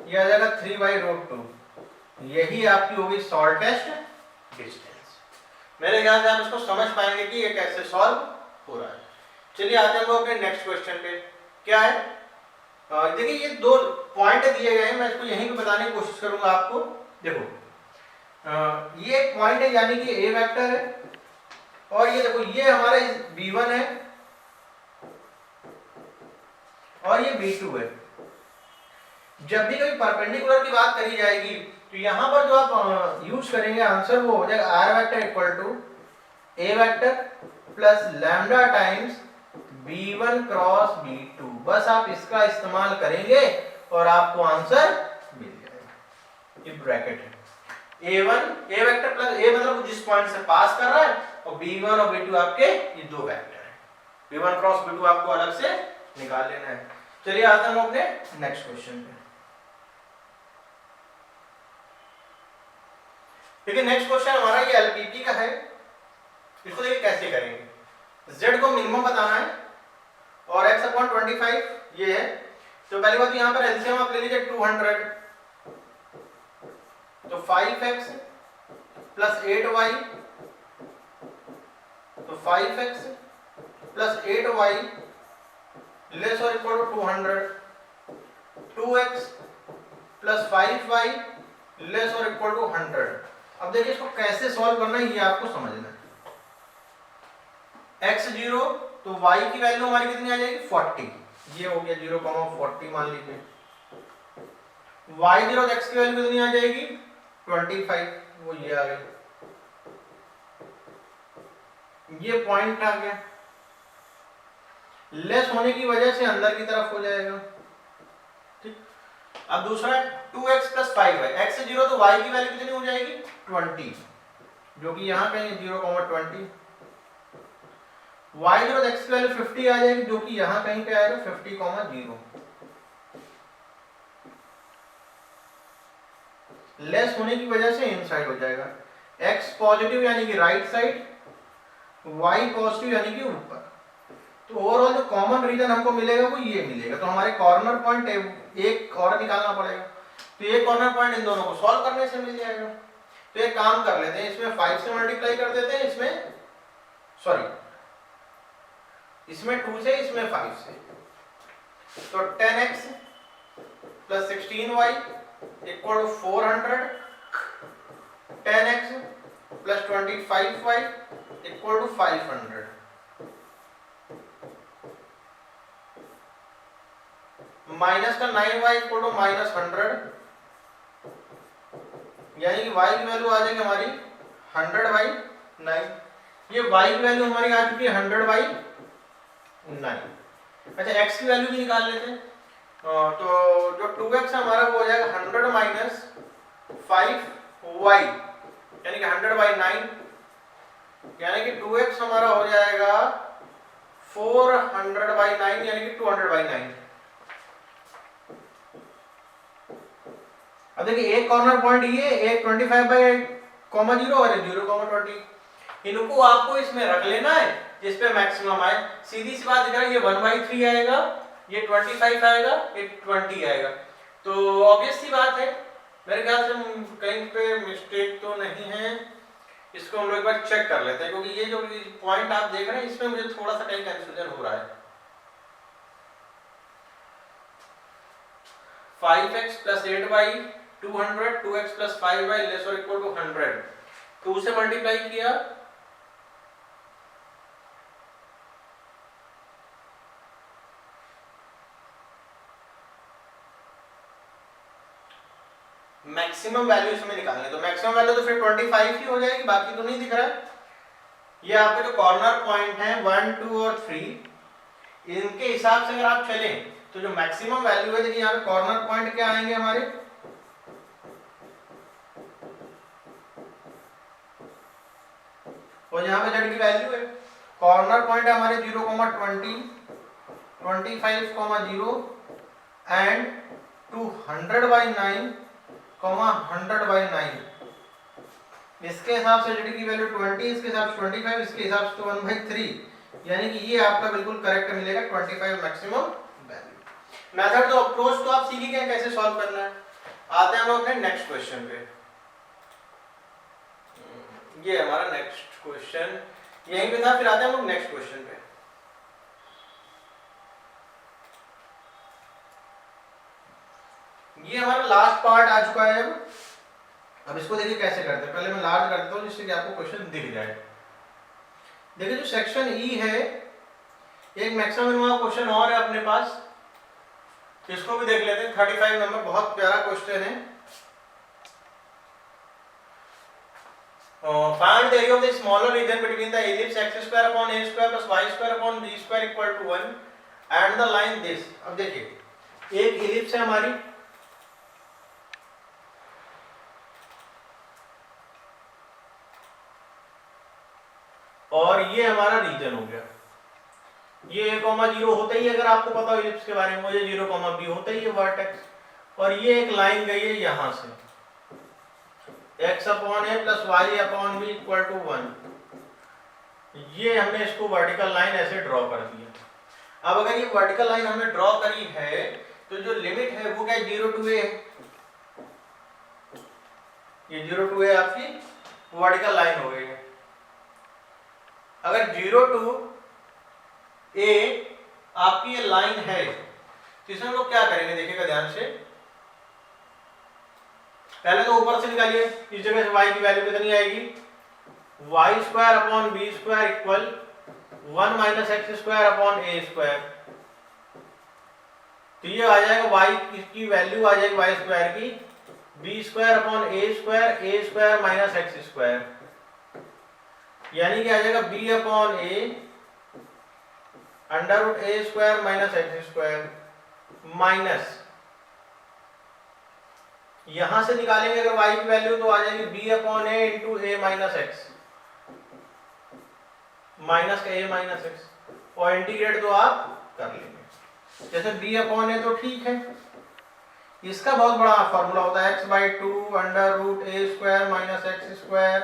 यह आ जाएगा 3/√2। यही आपकी होगी शॉर्टेस्ट डिस्टेंस। मेरे ख्याल से आप इसको समझ पाएंगे कि ये कैसे सॉल्व हो रहा है। चलिए आते हैं अपने नेक्स्ट क्वेश्चन पे। क्या है, देखिए ये दो पॉइंट दिए गए हैं, मैं इसको यहीं पे बताने की कोशिश करूंगा आपको। देखो ये एक पॉइंट है यानी कि a वेक्टर है, और ये देखो ये हमारा b1 है और ये b2 है। जब भी कभी परपेंडिकुलर की बात करी जाएगी तो यहाँ पर जो आप यूज करेंगे आंसर वो हो जाएगा r vector equal to a vector plus lambda times b1 cross b2। बस आप इसका इस्तेमाल करेंगे और आपको आंसर मिल जाएगा। ये ब्रैकेट है a1 A vector plus a मतलब जिस पॉइंट से पास कर रहा है और b1 और b2 आपके ये दो वेक्टर है। b1 क्रॉस b2 आपको अलग से निकाल लेना है। चलिए आते हैं हम अपने नेक्स्ट क्वेश्चन पे। ठीक है, नेक्स्ट क्वेश्चन हमारा ये एलपीपी का है। इसको देखिए कैसे करेंगे। z को मिनिमम बताना है और x अपॉन 25 ये है। तो पहली बात यहाँ पर एलसीएम आप ले लीजिए 200, तो 5x प्लस 8y, तो 5x प्लस 8y लेस और equal to 200, 2x plus 5y less और इक्वल टू 100। अब देखिए इसको कैसे सॉल्व करना है ये आपको समझना है। x0 तो y की वैल्यू हमारी कितनी आ जाएगी 40, ये हो गया 0,40 मान लीजिए। y0 तो x की वैल्यू कितनी आ जाएगी 25, वो ये आ गई, ये पॉइंट आ गया। लेस होने की वजह से अंदर की तरफ हो जाएगा। ठीक, अब दूसरा 2x प्लस 5y, x0 तो y की वैल्यू कितनी हो जाएगी 20, जो कि यहाँ पे 0,20, y0 तो x की वैल्यू 50 आ जाएगी, जो कि यहाँ कहीं पे आएगा 50,0। लेस होने की वजह से इनसाइड हो जाएगा। x पॉजिटिव यानी कि राइट साइड, y पॉजिटिव यानी कि ऊपर। तो ओवरऑल जो कॉमन रीजन हमको मिलेगा वो ये मिलेगा। तो हमारे कॉर्नर पॉइंट एक और निकालना पड़ेगा। तो ये कॉर्नर पॉइंट इन दोनों को सॉल्व करने से मिल जाएगा। तो एक काम कर लेते हैं, इसमें 5 से मल्टीप्लाई कर देते हैं, इसमें 2 से, इसमें 5 से। तो 10x plus 16y equal to 400, 10x plus 25y equal to 500। Minus का 9y इक्वल टू माइनस 100, यानी कि y की वैल्यू आ जाएगी हमारी 100/9। ये y की वैल्यू हमारी आ चुकी है 100/9। अच्छा x की वैल्यू भी निकाल लेते हैं। तो जो 2x हमारा वो हो जाएगा 100 माइनस 5y, यानी कि 100/9, यानी कि 2x हमारा हो जाएगा 400/9, यानी कि 200/9। अब देखिए एक कॉर्नर पॉइंट ये, एक 25/0 और 0,20। इनको आपको इसमें रख लेना है जिस पे मैक्सिमम आए। सीधी सी बात दिख रहा है, ये 1/3 आएगा, ये 25 आएगा, ये 20 आएगा। तो ऑब्वियस सी बात है, मेरे ख्याल से कहीं पे मिस्टेक तो नहीं है। इसको हम लोग एक बार चेक कर लेते हैं, क्योंकि ये जो पॉइंट आप देख रहे हैं इसमें मुझे थोड़ा सा कहीं कंफ्यूजन हो रहा है। 5x plus 8y 200, 2x plus 5y less और इक्वल टू 100, 2 से मल्टीप्लाई किया, मैक्सिमम वैल्यू इसमें निकालनी। तो मैक्सिमम वैल्यू तो फिर 25 ही हो जाएगी, बाकी तो नहीं दिख रहा है। ये आपके जो कॉर्नर पॉइंट हैं 1, 2 और 3, इनके हिसाब से अगर आप चलें तो जो मैक्सिमम वैल्यू है, देखिए यहाँ पे कॉर्नर पॉइंट क्या आएंगे हमारे, और यहाँ पे z की वैल्यू है। कॉर्नर पॉइंट है हमारे 0,20, 25,0 एंड 200/9, 100/9। इसके हिसाब से z की वैल्यू 20, इसके हिसाब से 25, इसके हिसाब से 1/3, यानी कि ये आपका बिल्कुल करेक्ट मिलेगा 25 मैक्सिमम वैल्यू। मेथड तो अप्रोच तो आप सीख ही गए कैसे सॉल्व करना है। आते हैं हम अपने नेक्स्ट क्वेश्चन पे। ये हमारा नेक्स्ट क्वेश्चन यहीं पे था, फिर आते हैं हम लोग नेक्स्ट क्वेश्चन पे। ये हमारा लास्ट पार्ट आ चुका है। अब इसको देखिए कैसे करते हैं। पहले मैं लार्ज कर देता हूं जिससे कि आपको क्वेश्चन दिख जाए। देखिए जो सेक्शन ई है, एक मैक्सिमम मिनिमम क्वेश्चन और है अपने पास, इसको भी देख लेते हैं। 35 नंबर, बहुत प्यारा क्वेश्चन है। find the area of the smaller region between the ellipse x square upon a square plus y square upon b square equal to 1 and the line this. अब देखिए एक ellipse है हमारी, और ये हमारा रीजन हो गया। ये a, 0 होता ही, अगर आपको पता हो इलिप्स के बारे में, मुझे 0, b होता ही है वर्टेक्स, और ये एक लाइन गई है यहां से x upon a plus y upon b equal to 1। ये हमने इसको वर्टिकल लाइन ऐसे ड्रॉ कर दिया। अब अगर ये वर्टिकल लाइन हमने ड्रॉ करी है तो जो लिमिट है वो क्या, 0 to a है। ये 0 to a आपकी वर्टिकल लाइन हो गई है। अगर 0 to a आपकी ये लाइन है तो इसमें हम लोग क्या करेंगे, देखिएगा ध्यान से। पहले तो ऊपर से निकालिए, इस जगह से y की वैल्यू कितनी आएगी, y square upon b square equal 1 minus x square upon a square. तो ये आ जाएगा y की वैल्यू आ जाएगी वाई स्क्वायर की b square upon a square minus x square, यानी कि आ जाएगा b upon a under root a square minus x square minus, यहां से निकालेंगे अगर y की वैल्यू तो आ जाएगी b अपॉन ए इंटू ए माइनस एक्स, माइनस का a माइनस एक्स, और इंटीग्रेट तो आप कर लेंगे। जैसे b अपॉन ए तो ठीक है, इसका बहुत बड़ा फॉर्मूला होता है x/2 under root a square minus x square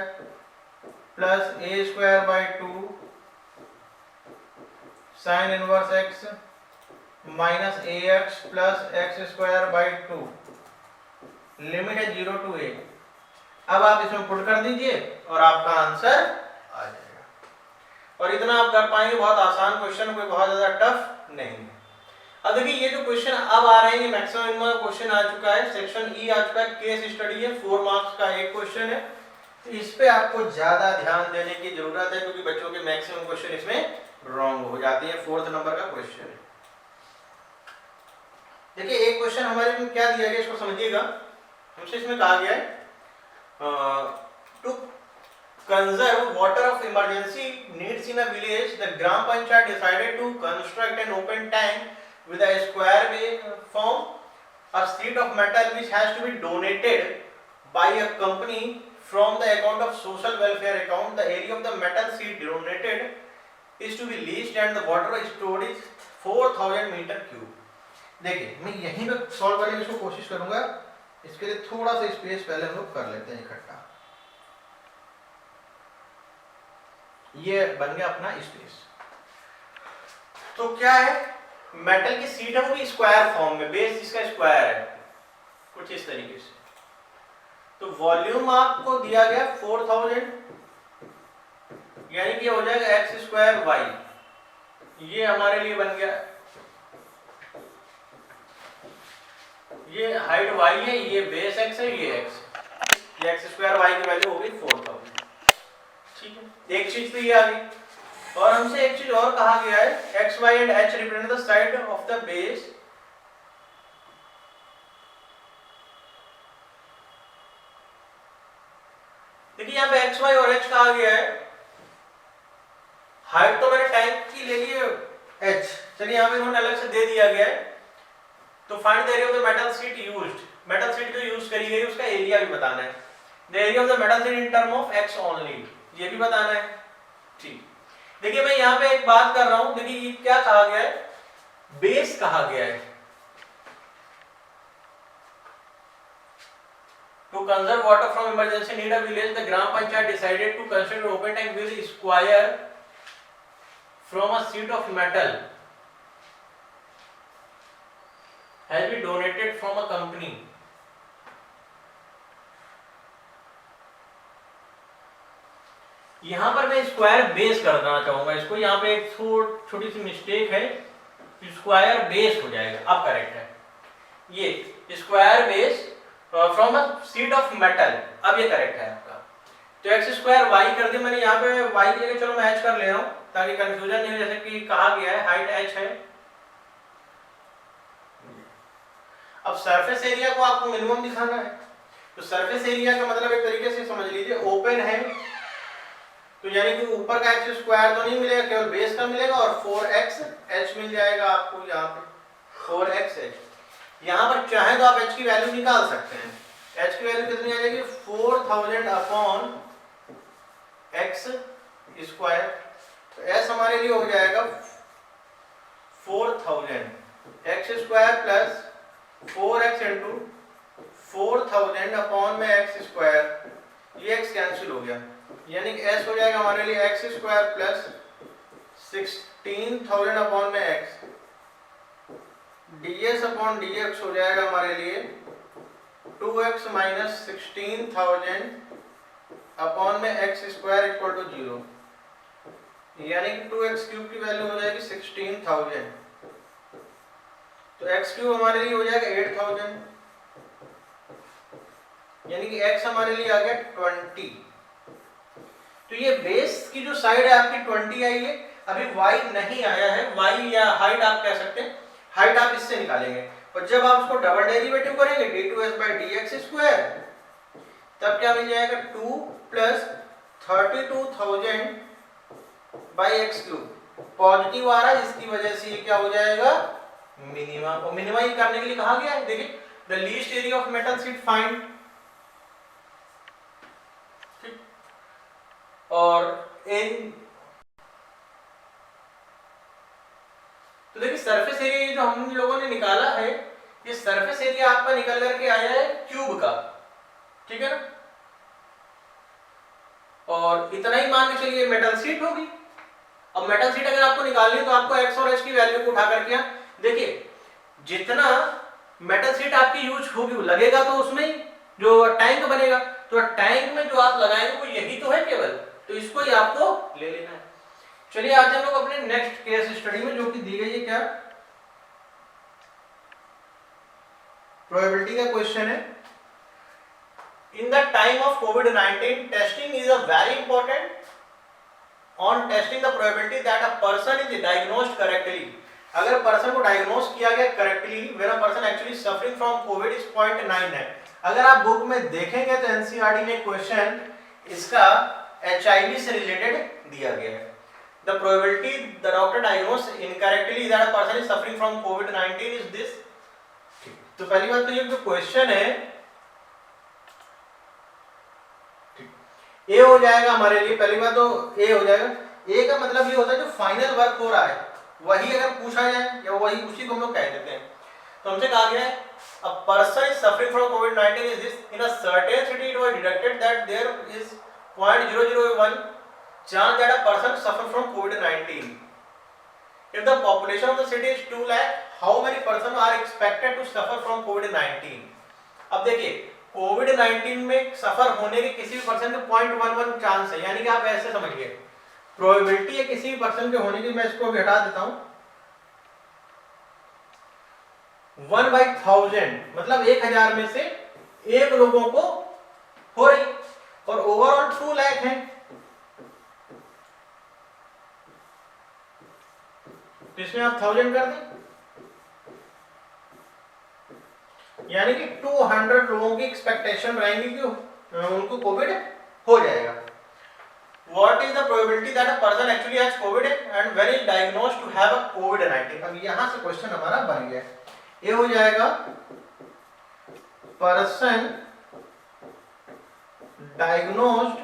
plus a square by 2 sine inverse x minus a x plus x square by 2, limit है 0 to a। अब आप इसमें पुट कर दीजिए और आपका आंसर आ जाएगा, और इतना आप कर पाएंगे। बहुत आसान क्वेश्चन, कोई बहुत ज्यादा टफ नहीं है। अब देखिए ये जो क्वेश्चन अब आ रहे हैं, ये मैक्सिमम क्वेश्चन आ चुका है, सेक्शन ई आ चुका है, केस स्टडी है, 4 मार्क्स का एक क्वेश्चन है। तो इस पे आपको ज्यादा ध्यान देने की जरूरत है, क्योंकि बच्चों के मैक्सिमम क्वेश्चन इसमें रॉन्ग हो जाते हैं। 4th नंबर का क्वेश्चन है। देखिए एक क्वेश्चन हमारे में क्या दिया गया, इसको समझिएगा। हमसे इसमें कहा गया है to conserve water of emergency needs in a village, the gram panchayat decided to construct an open tank with a square form, a sheet of metal which has to be donated by a company from the account of social welfare account. The area of the metal sheet donated is to be leased and the water stored is 4000 metre cube. देखिए मैं यहीं पे solve करने की कोशिश करूंगा, इसके लिए थोड़ा सा स्पेस पहले हम लोग कर लेते हैं इकट्ठा। ये बन गया अपना स्पेस। तो क्या है, मेटल की सीट है वो भी स्क्वायर फॉर्म में, बेस इसका स्क्वायर है कुछ इस तरीके से। तो वॉल्यूम आपको दिया गया 4000, यानी कि हो जाएगा एक्स स्क्वायर वाई, ये हमारे लिए बन गया, ये हाइट y है, ये बेस x है, ये x, ये एक्स स्क्वायर वाई की वैल्यू हो गई 4000। ठीक है, एक चीज तो ये आ गई, और हमसे एक चीज और कहा गया है, x, y and h represent the side of the base. देखिए यहाँ पे x, y और h कहा गया है। हाइट तो मैंने टैंक की ले ली है h, चलिए यहाँ पे इन्होंने अलग से दे दिया गया है। तो find the area of the metal sheet used, metal sheet जो यूज करी गई उसका एरिया भी बताना है। The area of the metal sheet in term of x only, ये भी बताना है। ठीक, देखिए मैं यहाँ पे एक बात कर रहा हूँ, देखिए ये क्या कहा गया है, बेस कहा गया है। To conserve water from emergency need of village, the Gram Panchayat decided to construct an open tank with a square from a sheet of metal has been donated from a company. यहां पर मैं square base करना चाहूंगा इसको, यहां पे एक छोटी सी मिस्टेक है, स्क्वायर बेस हो जाएगा, अब करेक्ट है। ये square base from a sheet of metal, अब ये करेक्ट है आपका। तो एक्स स्क्वायर वाई कर दिया मैंने, यहाँ पे वाई की जगह चलो मैं एच कर ले रहा हूँ ताकि कंफ्यूजन नहीं हो, जैसे कि कहा गया है हाइट एच है। अब सरफेस एरिया को आपको मिनिमम दिखाना है, तो सरफेस एरिया का मतलब एक तरीके से समझ लीजिए ओपन है तो यानी कि ऊपर का एक्स स्क्वायर तो नहीं मिलेगा, केवल बेस का मिलेगा और 4xh मिल जाएगा आपको यहाँ पे 4xh। यहाँ पर चाहे तो आप h की वैल्यू निकाल सकते हैं। h की वैल्यू कितनी आ जाएगी 4000 अपॉन x स्क्वायर। तो s हमारे लिए हो जाएगा 4000 x square plus 4x into 4000 upon में x स्क्वायर, ये x कैंसिल हो गया, यानी कि s हो जाएगा हमारे लिए x स्क्वायर प्लस 16000 अपॉन में x, ds अपॉन dx हो जाएगा हमारे लिए 2x माइनस 16000 अपॉन में x स्क्वायर इक्वल टू 0, यानी कि 2x क्यूब की वैल्यू हो जाएगी 16000, तो x क्यूब हमारे लिए हो जाएगा 8000, यानी कि x हमारे लिए आ गया 20। तो ये बेस की जो साइड है आपकी 20 आई है, अभी y नहीं आया है, y या हाइट आप कह सकते हैं, हाइट आप इससे निकालेंगे और जब आप उसको डबल डेरिवेटिव करेंगे d2s/dx स्क्वायर, तब क्या मिल जाएगा 2 plus 32,000 by x cube, positive आ रहा है इसकी वजह से ये क्या हो जाएगा मिनिमा, और मिनिमा ही करने के लिए कहा गया है, देखिए the least area of metal sheet find, और इन तो देखिए सरफेस एरिया जो हम लोगों ने निकाला है, ये सरफेस एरिया आपका निकल करके आया है क्यूब का, ठीक है ना, और इतना ही मान के चलिए मेटल शीट होगी। अब मेटल शीट अगर आपको निकालनी है तो आपको x और h की वैल्यू को उठा करके देखिए, जितना मेटल शीट आपकी यूज होगी लगेगा तो उसमें जो टैंक बनेगा, तो टैंक में जो आप लगाएंगे वो यही तो है केवल, तो इसको ही आपको ले लेना है। चलिए आते हैं हम लोग अपने नेक्स्ट केस स्टडी में, जो कि दी गई है क्या, प्रोबेबिलिटी का क्वेश्चन है। In the time of covid testing is a very important on testing the probability that a person is diagnosed correctly. अगर पर्सन को डायग्नोस किया गया correctly when a person actually suffering from Covid is 0.9 है। अगर आप book में देखेंगे तो एनसीईआरटी ने क्वेश्चन इसका एचआईवी से रिलेटेड दिया गया है। The probability the doctor diagnose incorrectly that a person is suffering from covid is this. तो पहली बात तो ये जो क्वेश्चन है ए हो जाएगा हमारे लिए, पहली बात तो ए हो जाएगा। ए का मतलब ये होता है जो फाइनल वर्क हो रहा है वही अगर पूछा जाए या वही उसी को हम लोग कह देते हैं। तो हमसे कहा गया है a person is suffering from COVID-19 is this in a certain city it was detected that there is 0.001 chance that a person suffer from COVID-19. If the population of the city is 2 lakh, how many persons are expected to suffer from COVID-19? अब देखिए कोविड-19 में सफर होने के किसी भी person के 0.11 chance है, यानी कि आप ऐसे समझिए प्रोबेबिलिटी है किसी भी पर्सन के होने की, मैं इसको भी हटा देता हूं, 1/1000 मतलब 1000 में से एक लोगों को हो रही, और ओवरऑल 2 लाख है, तो इसमें आप 1000 कर दें, यानी कि 200 लोगों की एक्सपेक्टेशन रहेंगी कि उनको कोविड हो जाएगा। What is the probability that a person actually has COVID and when is diagnosed to have a COVID-19? अब यहां से क्वेश्चन हमारा बन गया, ये हो जाएगा person diagnosed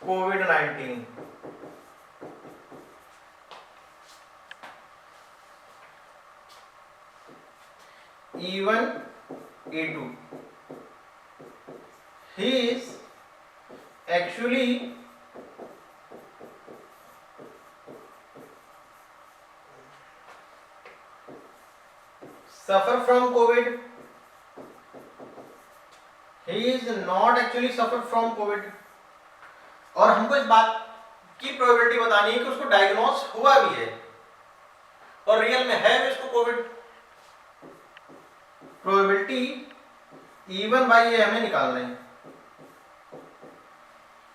COVID-19 E1 A2, he is actually suffer from COVID, he is not actually suffer from COVID, और हमको इस बात की प्रोबेबिलिटी बतानी है कि उसको डायग्नोस हुआ भी है और रियल में है भी उसको कोविड। प्रोबेबिलिटी E1 बाई ए हमें निकालना है,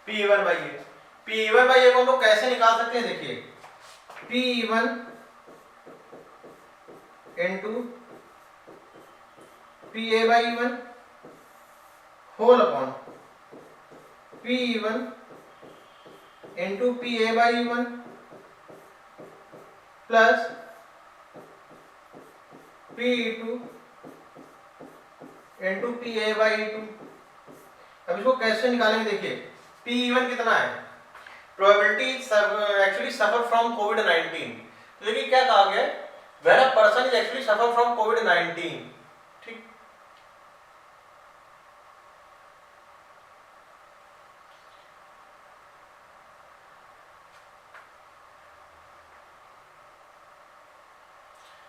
P1 by A, P1 by ए को हम लोग कैसे निकाल सकते हैं, देखिए P1 into PA by E1 whole upon p E1 into p a by E1 plus p E2 into p a by E2। अब इसको कैसे निकालेंगे, देखिए पी E1 कितना है, प्रोबेबिलिटी एक्चुअली सफर फ्रॉम कोविड-19। तो देखिए क्या कहा गया, when a person is actually suffer from कोविड-19, ठीक।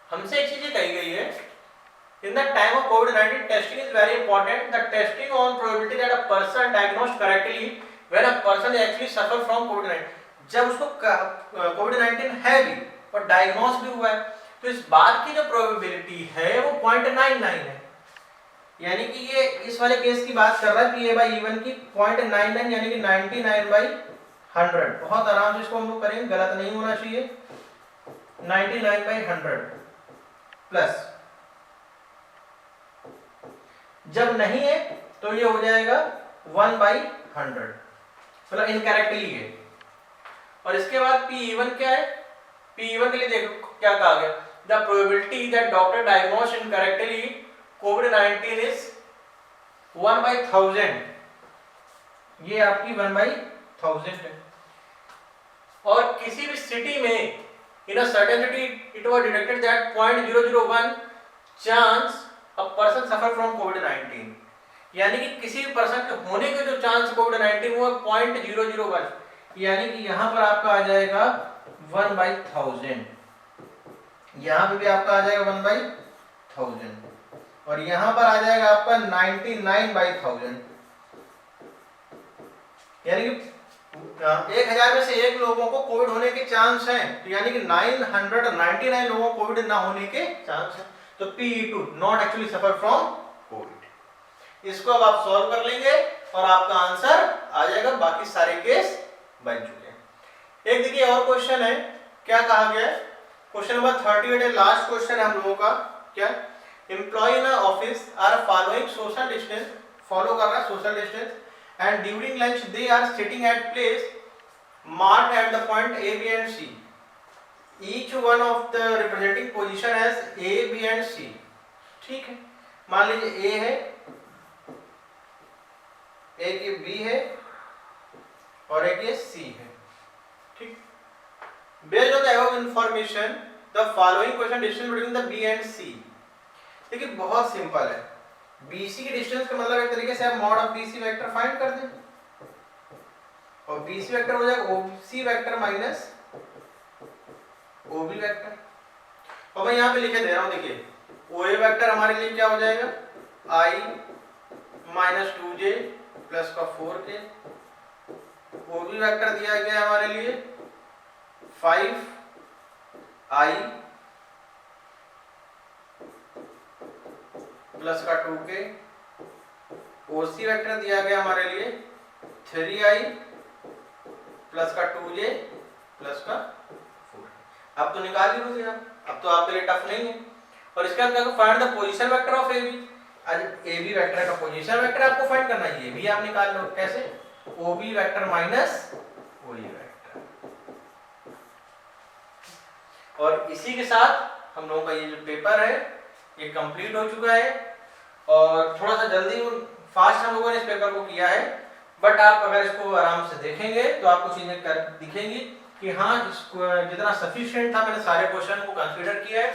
हमसे एक चीज कही गई है, in the time of covid testing is very important, the testing on probability that a person diagnosed correctly when a person actually suffer from कोविड-19। जब उसको कोविड-19 है भी और डायग्नोस भी हुआ है, तो इस बात की जो प्रोबेबिलिटी है वो 0.99 है, यानी कि ये इस वाले केस की बात कर रहा है, पी ए बाई E1 की 0.99 यानी कि 99/100। बहुत आराम से इसको हम लोग करेंगे, गलत नहीं होना चाहिए। 99/100 प्लस, जब नहीं है तो ये हो जाएगा 1/100, मतलब इनकरेक्टली है। और इसके बाद P1 क्या है, P1 के लिए देखो क्या कहा गया, the probability that doctor diagnose incorrectly covid is 1/1000, ये आपकी 1/1000 है। और किसी भी सिटी में in a certain city it was detected that 0.001 chance a person suffer from कोविड-19, यानी कि किसी भी पर्सन के होने के जो चांस कोविड-19 वो 0.001, यानी कि यहां पर आपका आ जाएगा 1/1000, यहां पे भी आपका आ जाएगा 1/1000, और यहां पर आ जाएगा आपका 99/1000, यानी कि 1000 में से एक लोगों को कोविड होने के चांस हैं, तो यानी कि 999 लोगों को कोविड ना होने के चांस हैं। तो Pe2 not actually suffer from Covid. इसको अब आप सॉल्व कर लेंगे और आपका आंसर आ जाएगा, बाकी सारे केस बन चुके हैं। एक देखिए और क्वेश्चन है, क्या कहा गया है, क्वेश्चन नंबर 38 है, लास्ट क्वेश्चन है हम लोगों का। क्या, employ in office are following social distance, follow कर रहा है social distance, and during lunch they are sitting at place marked at the point A, B and C. Each one of the representing position as A, B and C. ठीक है, मान लीजिए A है, एक ये B है और एक ये C है, ठीक। Based on the above information, the following question distance between the B and C. देखिए बहुत सिंपल है, BC की डिस्टेंस का मतलब एक तरीके से आप mod of BC vector find कर दें, और BC वेक्टर हो जाएगा OC vector minus OB vector. और मैं यहाँ पे लिखे दे रहा हूँ, देखिए OA वेक्टर हमारे लिए क्या हो जाएगा, I माइनस 2J प्लस का 4K, OB वेक्टर दिया गया है हमारे लिए 5I प्लस का 2K, OC वेक्टर दिया गया हमारे लिए 3I प्लस का 2J प्लस का 4। अब तो निकाल ही लोगे आप, अब तो आपके लिए टफ नहीं है। और इसके बाद find the position vector of AB, आज AB वेक्टर का पोजीशन वेक्टर आपको फाइंड करना है, ये भी आप निकाल लो, कैसे, OB vector minus OE vector. और इसी के साथ हम लोगों का ये जो पेपर है ये कंप्लीट हो चुका है, और थोड़ा सा जल्दी फास्ट हम लोगों ने इस पेपर को किया है, बट आप अगर इसको आराम से देखेंगे तो आपको चीजें कर दिखेंगी कि हाँ इसको जितना सफिशिएंट था मैंने सारे क्वेश्चन को कंसीडर किया है।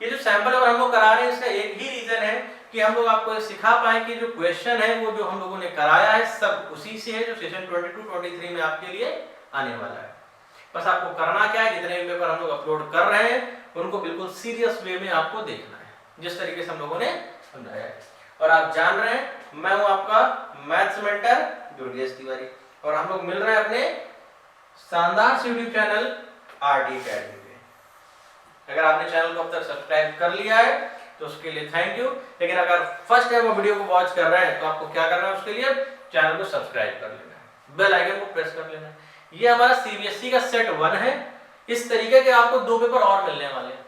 ये जो सैंपल और हम लोग करा रहे हैं इसका एक ही रीजन है कि हम लोग आपको सिखा पाए कि जो क्वेश्चन है वो जो हम लोगों ने कराया है सब उसी से है जो सेशन 22-23 में आपके लिए आने वाला है। बस आपको करना क्या है, जितने भी पेपर हम लोग अपलोड कर रहे हैं उनको बिल्कुल सीरियस वे में आपको देखना है, जिस तरीके से हम लोगों ने समझाया है। और आप जान रहे हैं मैं हूं आपका मैथ्स मेंटर दुर्गेश तिवारी, और हम लोग मिल रहे हैं अपने शानदार यूट्यूब चैनल RD Academy पे। अगर आपने चैनल को अब तक सब्सक्राइब कर लिया है तो उसके लिए थैंक यू, लेकिन अगर फर्स्ट टाइम वो वीडियो को वॉच कर रहे हैं तो आपको क्या करना है, उसके लिए चैनल को सब्सक्राइब कर लेना है, बेल आइकन को प्रेस कर लेना है। ये हमारा CBSE का सेट 1 है, इस तरीके के आपको 2 पेपर और मिलने वाले हैं।